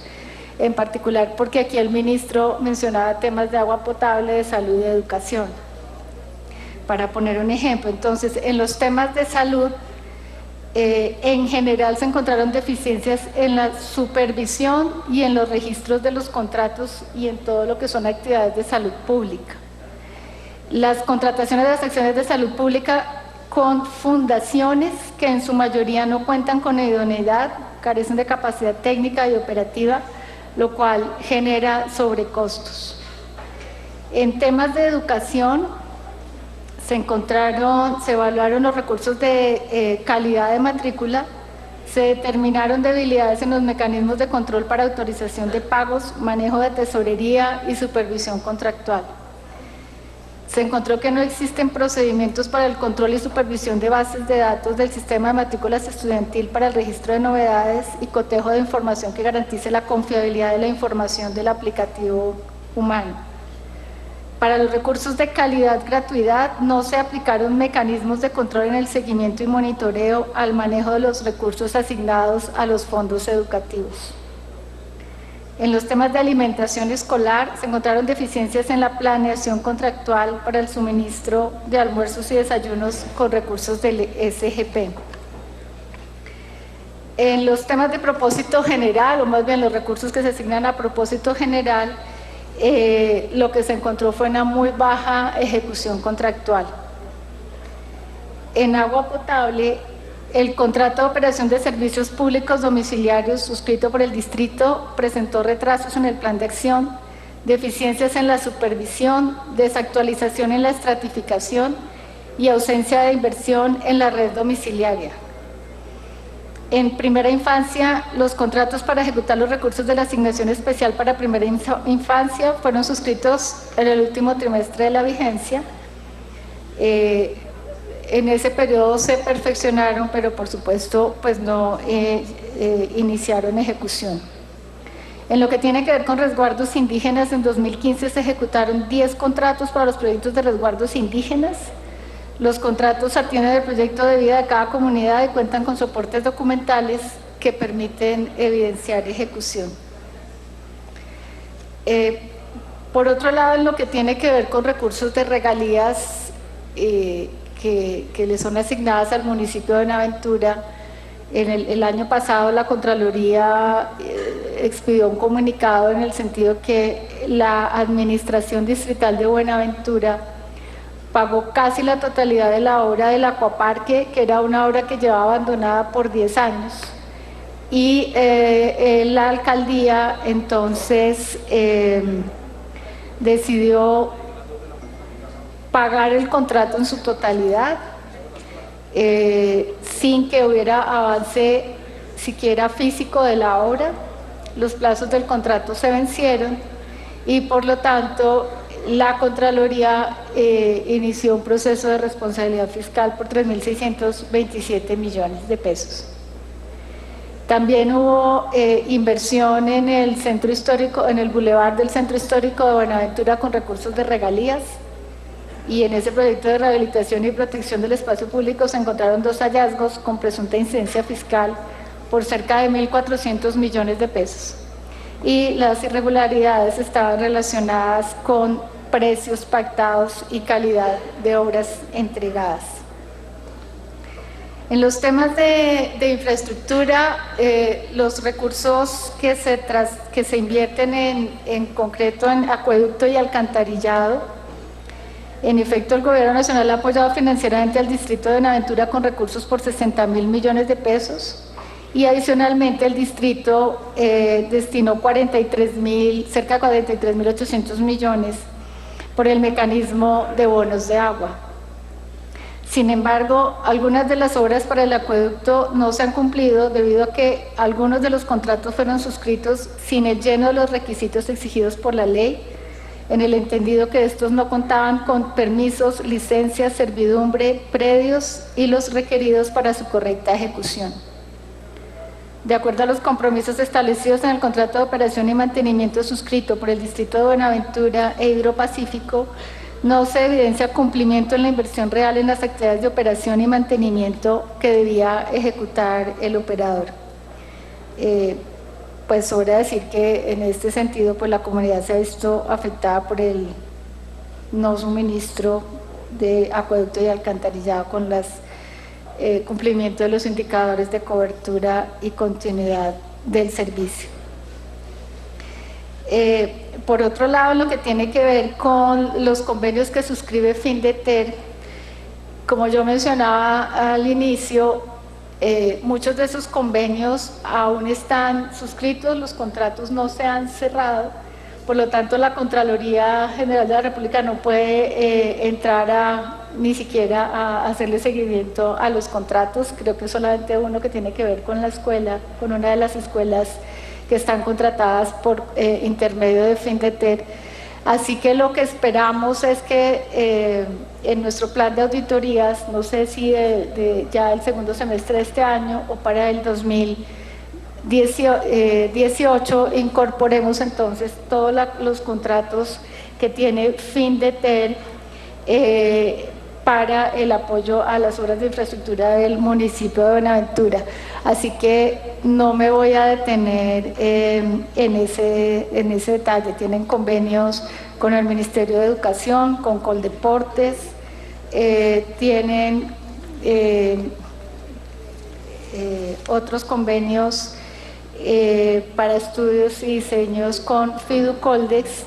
en particular porque aquí el ministro mencionaba temas de agua potable, de salud y de educación. Para poner un ejemplo, entonces, en los temas de salud, en general se encontraron deficiencias en la supervisión y en los registros de los contratos y en todo lo que son actividades de salud pública. Las contrataciones de las acciones de salud pública con fundaciones que en su mayoría no cuentan con idoneidad, carecen de capacidad técnica y operativa, lo cual genera sobrecostos. En temas de educación, se evaluaron los recursos de calidad de matrícula, se determinaron debilidades en los mecanismos de control para autorización de pagos, manejo de tesorería y supervisión contractual. Se encontró que no existen procedimientos para el control y supervisión de bases de datos del sistema de matrículas estudiantil para el registro de novedades y cotejo de información que garantice la confiabilidad de la información del aplicativo humano. Para los recursos de calidad-gratuidad no se aplicaron mecanismos de control en el seguimiento y monitoreo al manejo de los recursos asignados a los fondos educativos. En los temas de alimentación escolar se encontraron deficiencias en la planeación contractual para el suministro de almuerzos y desayunos con recursos del SGP. En los temas de propósito general, o más bien los recursos que se asignan a propósito general, lo que se encontró fue una muy baja ejecución contractual. En agua potable, el contrato de operación de servicios públicos domiciliarios suscrito por el distrito presentó retrasos en el plan de acción, deficiencias en la supervisión, desactualización en la estratificación y ausencia de inversión en la red domiciliaria. En primera infancia, los contratos para ejecutar los recursos de la asignación especial para primera infancia fueron suscritos en el último trimestre de la vigencia. En ese periodo se perfeccionaron, pero por supuesto pues no iniciaron ejecución. En lo que tiene que ver con resguardos indígenas, en 2015 se ejecutaron 10 contratos para los proyectos de resguardos indígenas. Los contratos atienden el proyecto de vida de cada comunidad y cuentan con soportes documentales que permiten evidenciar ejecución. Por otro lado, en lo que tiene que ver con recursos de regalías que le son asignadas al municipio de Buenaventura, el año pasado la Contraloría expidió un comunicado en el sentido que la Administración Distrital de Buenaventura pagó casi la totalidad de la obra del acuaparque, que era una obra que llevaba abandonada por 10 años. Y la alcaldía entonces decidió pagar el contrato en su totalidad, sin que hubiera avance siquiera físico de la obra. Los plazos del contrato se vencieron y por lo tanto la Contraloría inició un proceso de responsabilidad fiscal por 3.627 millones de pesos. También hubo inversión en el centro histórico, en el bulevar del centro histórico de Buenaventura con recursos de regalías, y en ese proyecto de rehabilitación y protección del espacio público se encontraron 2 hallazgos con presunta incidencia fiscal por cerca de 1.400 millones de pesos. Y las irregularidades estaban relacionadas con precios pactados y calidad de obras entregadas. En los temas de infraestructura, los recursos que se invierten en concreto en acueducto y alcantarillado, en efecto el Gobierno Nacional ha apoyado financieramente al Distrito de Buenaventura con recursos por 60.000 millones de pesos. Y adicionalmente el distrito destinó cerca de 43.800 millones por el mecanismo de bonos de agua. Sin embargo, algunas de las obras para el acueducto no se han cumplido debido a que algunos de los contratos fueron suscritos sin el lleno de los requisitos exigidos por la ley, en el entendido que estos no contaban con permisos, licencias, servidumbre, predios y los requeridos para su correcta ejecución. De acuerdo a los compromisos establecidos en el contrato de operación y mantenimiento suscrito por el Distrito de Buenaventura e Hidropacífico, no se evidencia cumplimiento en la inversión real en las actividades de operación y mantenimiento que debía ejecutar el operador. Pues sobra decir que en este sentido pues la comunidad se ha visto afectada por el no suministro de acueducto y alcantarillado con las cumplimiento de los indicadores de cobertura y continuidad del servicio. Por otro lado, en lo que tiene que ver con los convenios que suscribe Findeter, como yo mencionaba al inicio, muchos de esos convenios aún están suscritos, los contratos no se han cerrado, por lo tanto la Contraloría General de la República no puede entrar ni siquiera a hacerle seguimiento a los contratos. Creo que solamente uno que tiene que ver con la escuela, con una de las escuelas que están contratadas por intermedio de Findeter. Así que lo que esperamos es que en nuestro plan de auditorías, no sé si ya el segundo semestre de este año o para el 2018, incorporemos entonces todos los contratos que tiene Findeter para el apoyo a las obras de infraestructura del municipio de Buenaventura. Así que no me voy a detener en ese detalle. Tienen convenios con el Ministerio de Educación, con Coldeportes, tienen otros convenios para estudios y diseños con Fiducoldex,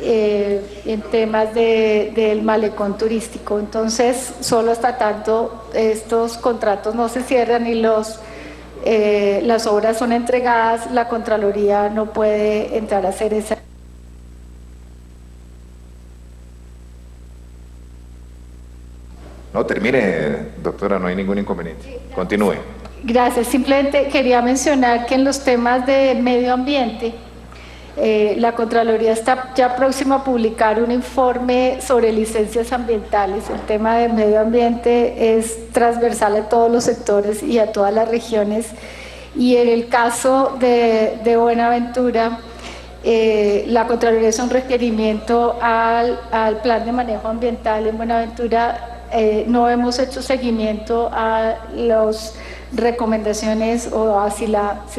en temas del malecón turístico. Entonces, solo hasta tanto estos contratos no se cierran y las obras son entregadas, la Contraloría no puede entrar a hacer esa. No, termine, doctora, no hay ningún inconveniente. Continúe. Gracias. Simplemente quería mencionar que en los temas de medio ambiente, la Contraloría está ya próxima a publicar un informe sobre licencias ambientales. El tema del medio ambiente es transversal a todos los sectores y a todas las regiones, y en el caso de Buenaventura, la Contraloría hizo un requerimiento al plan de manejo ambiental en Buenaventura. No hemos hecho seguimiento a las recomendaciones o a si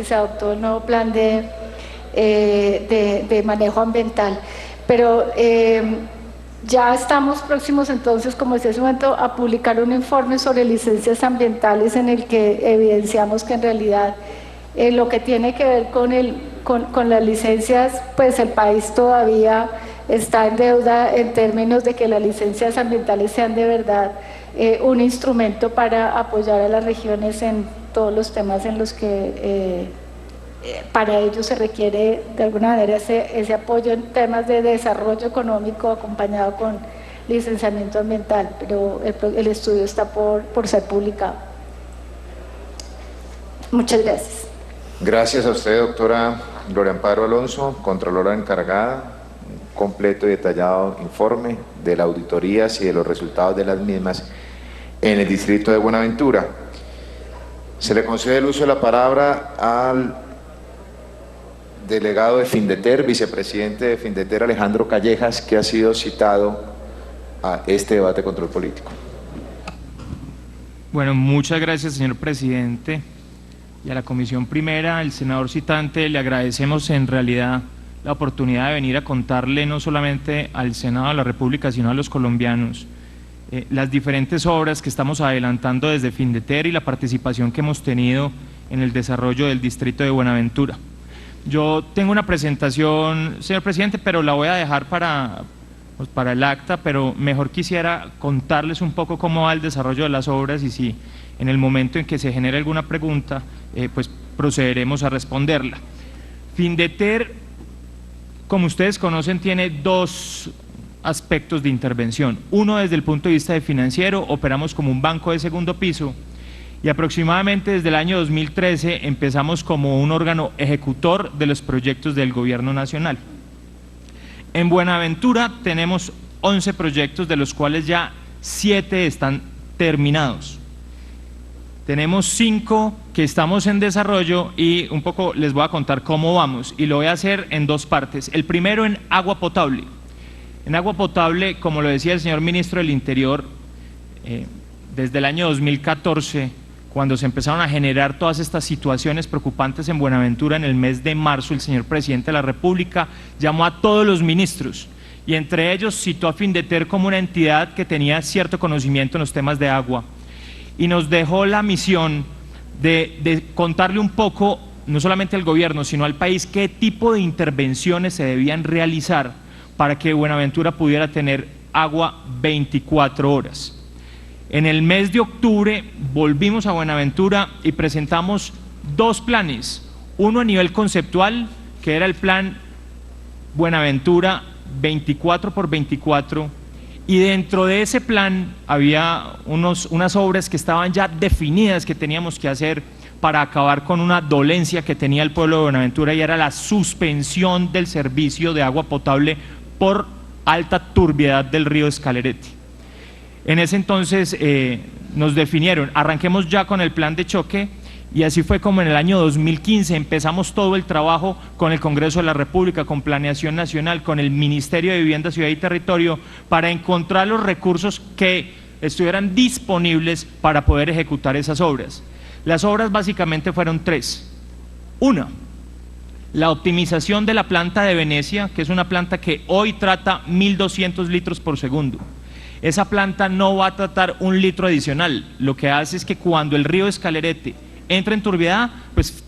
se adoptó el nuevo plan de manejo ambiental, pero ya estamos próximos entonces, como decía hace un momento, a publicar un informe sobre licencias ambientales en el que evidenciamos que en realidad lo que tiene que ver con las licencias, pues el país todavía está en deuda en términos de que las licencias ambientales sean de verdad un instrumento para apoyar a las regiones en todos los temas en los que para ello se requiere de alguna manera ese apoyo en temas de desarrollo económico acompañado con licenciamiento ambiental, pero el estudio está por ser publicado. Muchas gracias. Gracias a usted, doctora Gloria Amparo Alonso, Contralora encargada. Un completo y detallado informe de las auditorías y de los resultados de las mismas en el distrito de Buenaventura. Se le concede el uso de la palabra al delegado de Findeter, vicepresidente de Findeter, Alejandro Callejas, que ha sido citado a este debate de control político. Bueno, muchas gracias, señor presidente, y a la comisión primera, al senador citante, le agradecemos en realidad la oportunidad de venir a contarle no solamente al Senado de la República, sino a los colombianos, las diferentes obras que estamos adelantando desde Findeter y la participación que hemos tenido en el desarrollo del distrito de Buenaventura. Yo tengo una presentación, señor presidente, pero la voy a dejar para el acta, pero mejor quisiera contarles un poco cómo va el desarrollo de las obras y si en el momento en que se genere alguna pregunta, pues procederemos a responderla. Findeter, como ustedes conocen, tiene dos aspectos de intervención. Uno, desde el punto de vista de financiero, operamos como un banco de segundo piso y aproximadamente desde el año 2013 empezamos como un órgano ejecutor de los proyectos del gobierno nacional. En Buenaventura tenemos 11 proyectos, de los cuales ya 7 están terminados. tenemos 5 que estamos en desarrollo y un poco les voy a contar cómo vamos, y lo voy a hacer en 2 partes. El primero en agua potable. En agua potable, como lo decía el señor ministro del Interior, desde el año 2014, cuando se empezaron a generar todas estas situaciones preocupantes en Buenaventura, en el mes de marzo, el señor presidente de la República llamó a todos los ministros y entre ellos citó a Findeter como una entidad que tenía cierto conocimiento en los temas de agua y nos dejó la misión de contarle un poco, no solamente al gobierno, sino al país, qué tipo de intervenciones se debían realizar para que Buenaventura pudiera tener agua 24 horas. En el mes de octubre volvimos a Buenaventura y presentamos 2 planes, uno a nivel conceptual, que era el plan Buenaventura 24x24, y dentro de ese plan había unas obras que estaban ya definidas que teníamos que hacer para acabar con una dolencia que tenía el pueblo de Buenaventura, y era la suspensión del servicio de agua potable por alta turbiedad del río Escalerete. En ese entonces nos definieron, arranquemos ya con el plan de choque, y así fue como en el año 2015 empezamos todo el trabajo con el Congreso de la República, con Planeación Nacional, con el Ministerio de Vivienda, Ciudad y Territorio, para encontrar los recursos que estuvieran disponibles para poder ejecutar esas obras. Las obras básicamente fueron 3. Una, la optimización de la planta de Venecia, que es una planta que hoy trata 1.200 litros por segundo. Esa planta no va a tratar 1 litro adicional, lo que hace es que cuando el río Escalerete entra en turbiedad, pues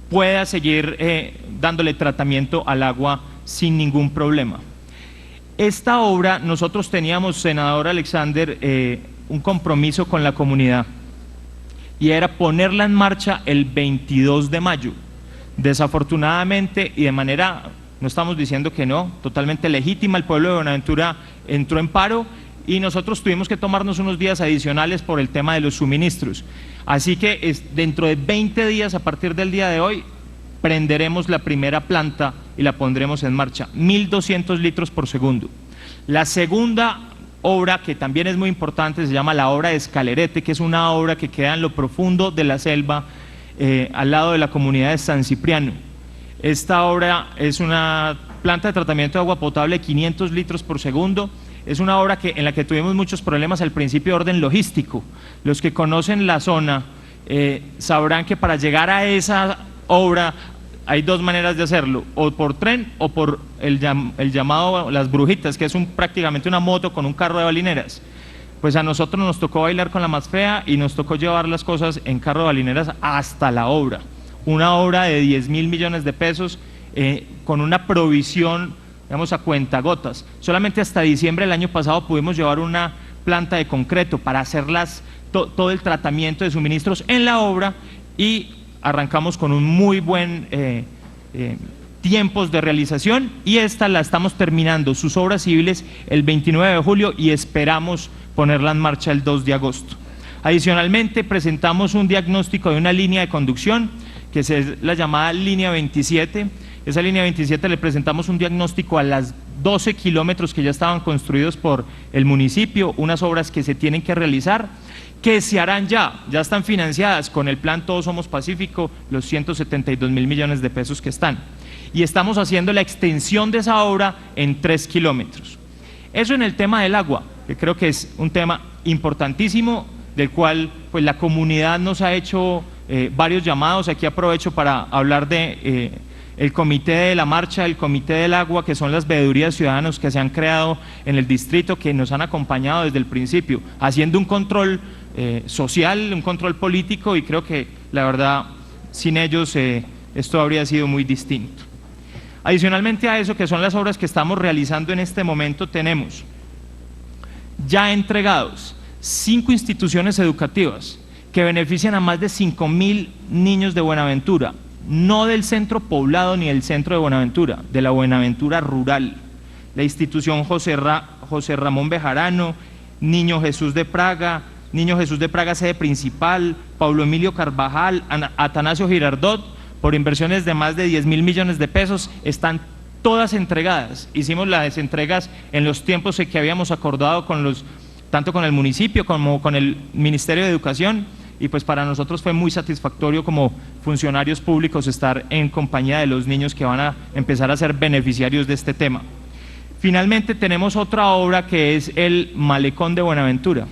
pueda seguir dándole tratamiento al agua sin ningún problema. Esta obra, nosotros teníamos, senador Alexander, un compromiso con la comunidad, y era ponerla en marcha el 22 de mayo. Desafortunadamente, y de manera, no estamos diciendo que no, totalmente legítima, el pueblo de Buenaventura entró en paro, y nosotros tuvimos que tomarnos unos días adicionales por el tema de los suministros. Así que dentro de 20 días, a partir del día de hoy, prenderemos la primera planta y la pondremos en marcha, 1.200 litros por segundo. La segunda obra, que también es muy importante, se llama la obra de Escalerete, que es una obra que queda en lo profundo de la selva, al lado de la comunidad de San Cipriano. Esta obra es una planta de tratamiento de agua potable de 500 litros por segundo. Es una obra en la que tuvimos muchos problemas al principio de orden logístico. Los que conocen la zona sabrán que para llegar a esa obra hay 2 maneras de hacerlo, o por tren o por el llamado Las Brujitas, que es prácticamente una moto con un carro de balineras. Pues a nosotros nos tocó bailar con la más fea y nos tocó llevar las cosas en carro de balineras hasta la obra. Una obra de 10.000 millones de pesos con una provisión, digamos, a cuentagotas. Solamente hasta diciembre del año pasado pudimos llevar una planta de concreto para hacer todo el tratamiento de suministros en la obra, y arrancamos con un muy buen tiempos de realización, y esta la estamos terminando, sus obras civiles, el 29 de julio, y esperamos ponerla en marcha el 2 de agosto. Adicionalmente, presentamos un diagnóstico de una línea de conducción, que es la llamada línea 27. Esa línea 27 le presentamos un diagnóstico a las 12 kilómetros que ya estaban construidos por el municipio, unas obras que se tienen que realizar, que se harán ya están financiadas con el plan Todos Somos Pacífico, los 172.000 millones de pesos que están. Y estamos haciendo la extensión de esa obra en 3 kilómetros. Eso en el tema del agua, que creo que es un tema importantísimo, del cual pues la comunidad nos ha hecho varios llamados. Aquí aprovecho para hablar de el comité de la marcha, el comité del agua, que son las veedurías ciudadanos que se han creado en el distrito, que nos han acompañado desde el principio, haciendo un control social, un control político, y creo que la verdad sin ellos esto habría sido muy distinto. Adicionalmente a eso, que son las obras que estamos realizando en este momento, tenemos ya entregados 5 instituciones educativas que benefician a más de 5.000 niños de Buenaventura, no del centro poblado ni del centro de Buenaventura, de la Buenaventura rural. La institución José Ramón Bejarano, Niño Jesús de Praga sede principal, Pablo Emilio Carvajal, Atanasio Girardot, por inversiones de más de 10.000 millones de pesos, están todas entregadas. Hicimos las entregas en los tiempos que habíamos acordado tanto con el municipio como con el Ministerio de Educación, y pues para nosotros fue muy satisfactorio como funcionarios públicos estar en compañía de los niños que van a empezar a ser beneficiarios de este tema. Finalmente tenemos otra obra que es el Malecón de Buenaventura.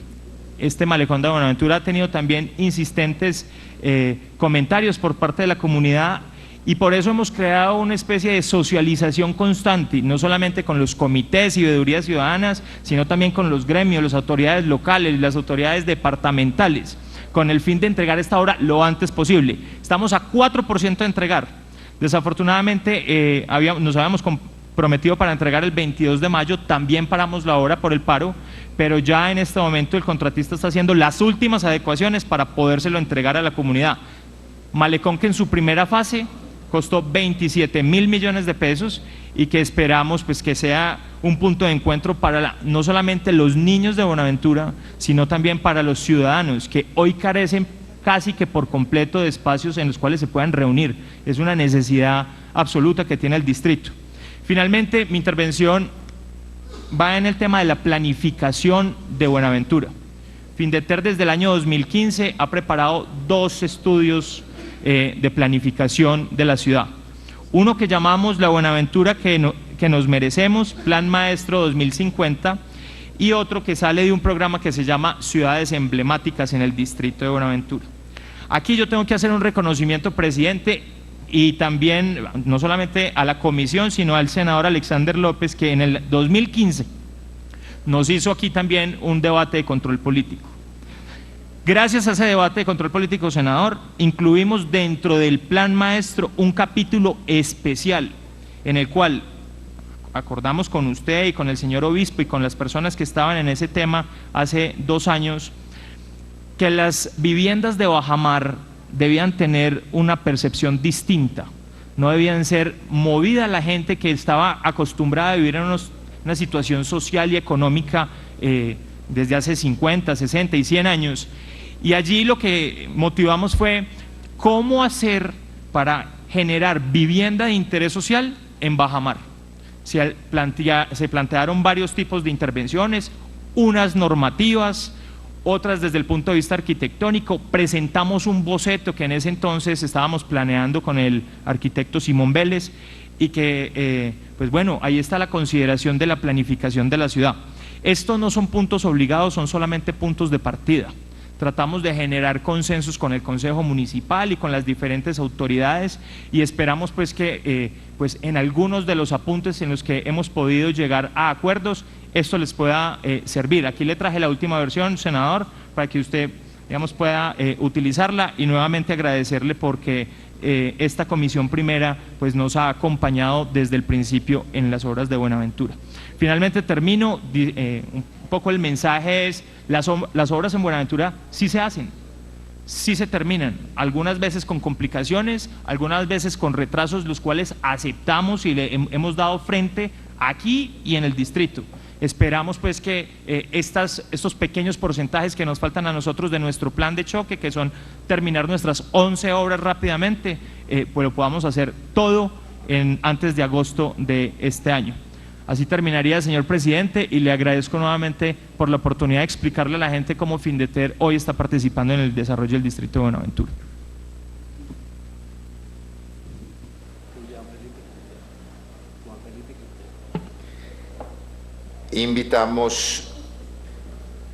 Este Malecón de Buenaventura ha tenido también insistentes comentarios por parte de la comunidad, y por eso hemos creado una especie de socialización constante, no solamente con los comités y veedurías ciudadanas, sino también con los gremios, las autoridades locales y las autoridades departamentales, con el fin de entregar esta obra lo antes posible. Estamos a 4% de entregar. Desafortunadamente nos habíamos comprometido para entregar el 22 de mayo, también paramos la obra por el paro, pero ya en este momento el contratista está haciendo las últimas adecuaciones para podérselo entregar a la comunidad. Malecón que en su primera fase costó 27.000 millones de pesos y que esperamos pues que sea un punto de encuentro para no solamente los niños de Buenaventura, sino también para los ciudadanos que hoy carecen casi que por completo de espacios en los cuales se puedan reunir. Es una necesidad absoluta que tiene el distrito. Finalmente, mi intervención va en el tema de la planificación de Buenaventura. Findeter desde el año 2015 ha preparado 2 estudios de planificación de la ciudad. Uno que llamamos La Buenaventura que nos merecemos, Plan Maestro 2050, y otro que sale de un programa que se llama Ciudades Emblemáticas en el distrito de Buenaventura. Aquí yo tengo que hacer un reconocimiento, presidente, y también no solamente a la comisión, sino al senador Alexander López, que en el 2015 nos hizo aquí también un debate de control político. Gracias a ese debate de control político, senador, incluimos dentro del Plan Maestro un capítulo especial en el cual acordamos con usted y con el señor obispo y con las personas que estaban en ese tema hace 2 años que las viviendas de bajamar debían tener una percepción distinta, no debían ser movida a la gente que estaba acostumbrada a vivir en una situación social y económica desde hace 50, 60 y 100 años. Y allí lo que motivamos fue cómo hacer para generar vivienda de interés social en bajamar. Se plantearon varios tipos de intervenciones, unas normativas, otras desde el punto de vista arquitectónico. Presentamos un boceto que en ese entonces estábamos planeando con el arquitecto Simón Vélez y que, pues bueno, ahí está la consideración de la planificación de la ciudad. Estos no son puntos obligados, son solamente puntos de partida. Tratamos de generar consensos con el Consejo Municipal y con las diferentes autoridades y esperamos pues que pues en algunos de los apuntes en los que hemos podido llegar a acuerdos, esto les pueda servir. Aquí le traje la última versión, senador, para que usted, digamos, pueda utilizarla, y nuevamente agradecerle porque esta comisión primera pues nos ha acompañado desde el principio en las obras de Buenaventura. Finalmente termino, un poco el mensaje es, las obras en Buenaventura sí se hacen, sí se terminan, algunas veces con complicaciones, algunas veces con retrasos, los cuales aceptamos y le hemos dado frente aquí y en el distrito. Esperamos pues que estos pequeños porcentajes que nos faltan a nosotros de nuestro plan de choque, que son terminar nuestras 11 obras rápidamente, pues lo podamos hacer todo antes de agosto de este año. Así terminaría, señor presidente, y le agradezco nuevamente por la oportunidad de explicarle a la gente cómo Findeter hoy está participando en el desarrollo del distrito de Buenaventura. Invitamos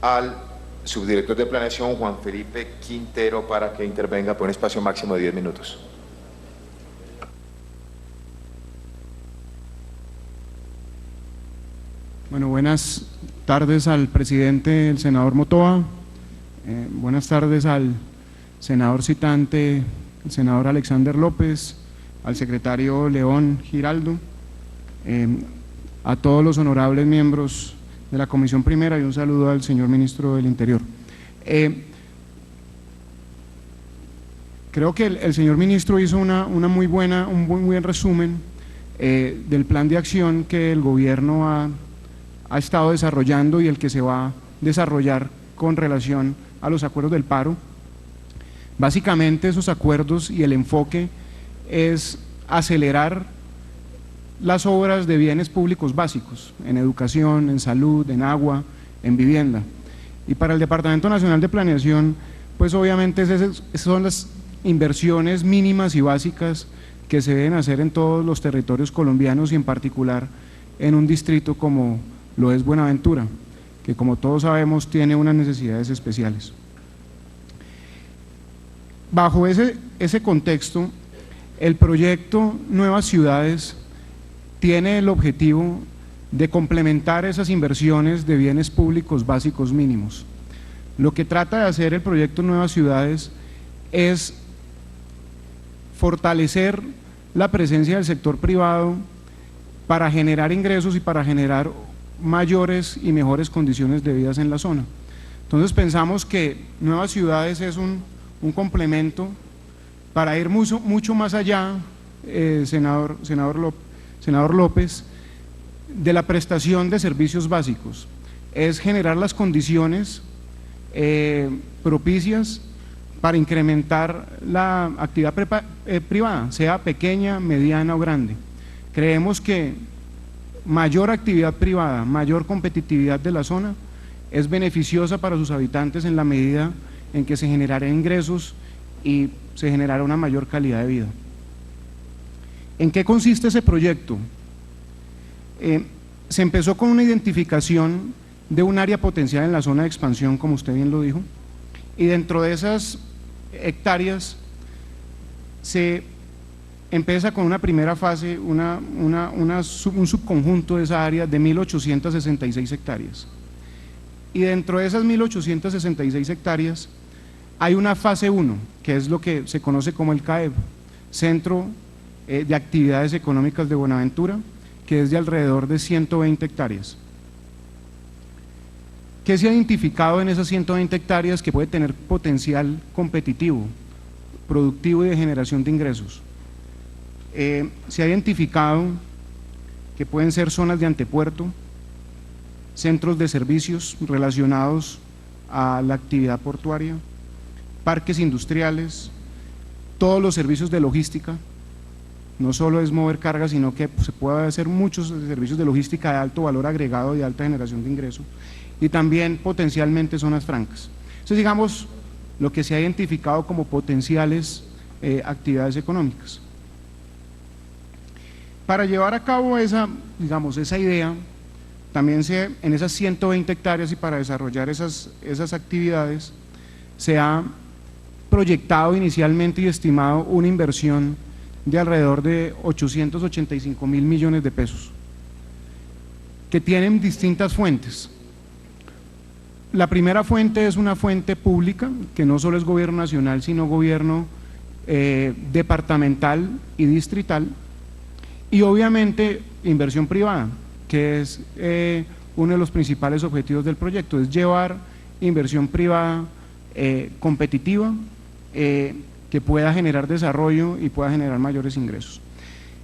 al subdirector de planeación, Juan Felipe Quintero, para que intervenga por un espacio máximo de 10 minutos. Bueno, buenas tardes al presidente, el senador Motoa, buenas tardes al senador citante, el senador Alexander López, al secretario León Giraldo, a todos los honorables miembros de la Comisión Primera y un saludo al señor Ministro del Interior. Creo que el señor Ministro hizo un muy buen resumen del plan de acción que el gobierno ha estado desarrollando y el que se va a desarrollar con relación a los acuerdos del paro. Básicamente esos acuerdos y el enfoque es acelerar las obras de bienes públicos básicos, en educación, en salud, en agua, en vivienda. Y para el Departamento Nacional de Planeación, pues obviamente esas son las inversiones mínimas y básicas que se deben hacer en todos los territorios colombianos y en particular en un distrito como lo es Buenaventura, que como todos sabemos tiene unas necesidades especiales. Bajo ese contexto, el proyecto Nuevas Ciudades tiene el objetivo de complementar esas inversiones de bienes públicos básicos mínimos. Lo que trata de hacer el proyecto Nuevas Ciudades es fortalecer la presencia del sector privado para generar ingresos y para generar mayores y mejores condiciones de vida en la zona. Entonces pensamos que Nuevas Ciudades es un complemento para ir mucho más allá, senador López, de la prestación de servicios básicos. Es generar las condiciones propicias para incrementar la actividad privada, sea pequeña, mediana o grande. Creemos que mayor actividad privada, mayor competitividad de la zona es beneficiosa para sus habitantes en la medida en que se generarán ingresos y se generará una mayor calidad de vida. ¿En qué consiste ese proyecto? Se empezó con una identificación de un área potencial en la zona de expansión, como usted bien lo dijo, y dentro de esas hectáreas se empieza con una primera fase, un subconjunto de esa área de 1.866 hectáreas. Y dentro de esas 1.866 hectáreas hay una fase 1, que es lo que se conoce como el CAEB, Centro de Actividades Económicas de Buenaventura, que es de alrededor de 120 hectáreas. ¿Qué se ha identificado en esas 120 hectáreas que puede tener potencial competitivo, productivo y de generación de ingresos? Se ha identificado que pueden ser zonas de antepuerto, centros de servicios relacionados a la actividad portuaria, parques industriales, todos los servicios de logística. No solo es mover carga, sino que se puede hacer muchos servicios de logística de alto valor agregado y de alta generación de ingreso, y también potencialmente zonas francas. Eso es, digamos, lo que se ha identificado como potenciales actividades económicas. Para llevar a cabo esa idea, también en esas 120 hectáreas y para desarrollar esas actividades, se ha proyectado inicialmente y estimado una inversión de alrededor de 885.000 millones de pesos, que tienen distintas fuentes. La primera fuente es una fuente pública, que no solo es gobierno nacional, sino gobierno departamental y distrital, y obviamente inversión privada, que es uno de los principales objetivos del proyecto, es llevar inversión privada competitiva, que pueda generar desarrollo y pueda generar mayores ingresos.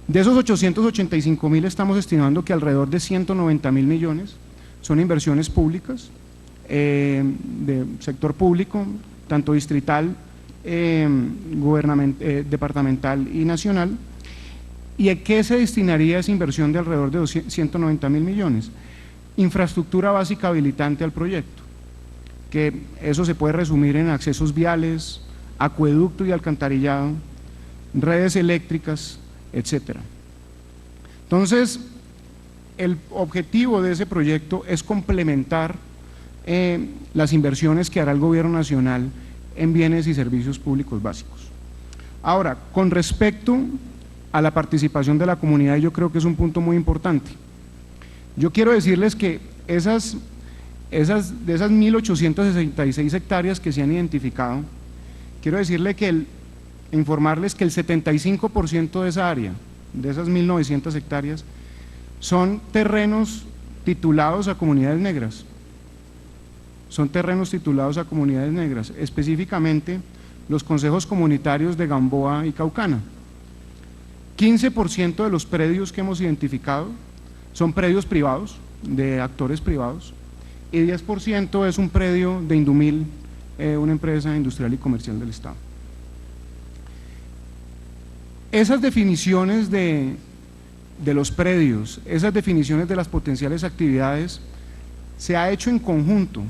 De esos 885.000 estamos estimando que alrededor de 190.000 millones son inversiones públicas, de sector público, tanto distrital, departamental y nacional. ¿Y a qué se destinaría esa inversión de alrededor de 190.000 millones? Infraestructura básica habilitante al proyecto, que eso se puede resumir en accesos viales, acueducto y alcantarillado, redes eléctricas, etcétera. Entonces, el objetivo de ese proyecto es complementar las inversiones que hará el gobierno nacional en bienes y servicios públicos básicos. Ahora, con respecto a la participación de la comunidad, yo creo que es un punto muy importante. Yo quiero decirles que de esas 1.866 hectáreas que se han identificado, quiero informarles que el 75% de esa área, de esas 1.900 hectáreas, son terrenos titulados a comunidades negras. Son terrenos titulados a comunidades negras, específicamente los consejos comunitarios de Gamboa y Caucana. 15% de los predios que hemos identificado son predios privados, de actores privados, y 10% es un predio de Indumil, una empresa industrial y comercial del Estado. Esas definiciones de los predios, esas definiciones de las potenciales actividades, se ha hecho en conjunto,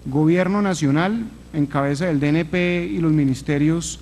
Gobierno Nacional, en cabeza del DNP y los ministerios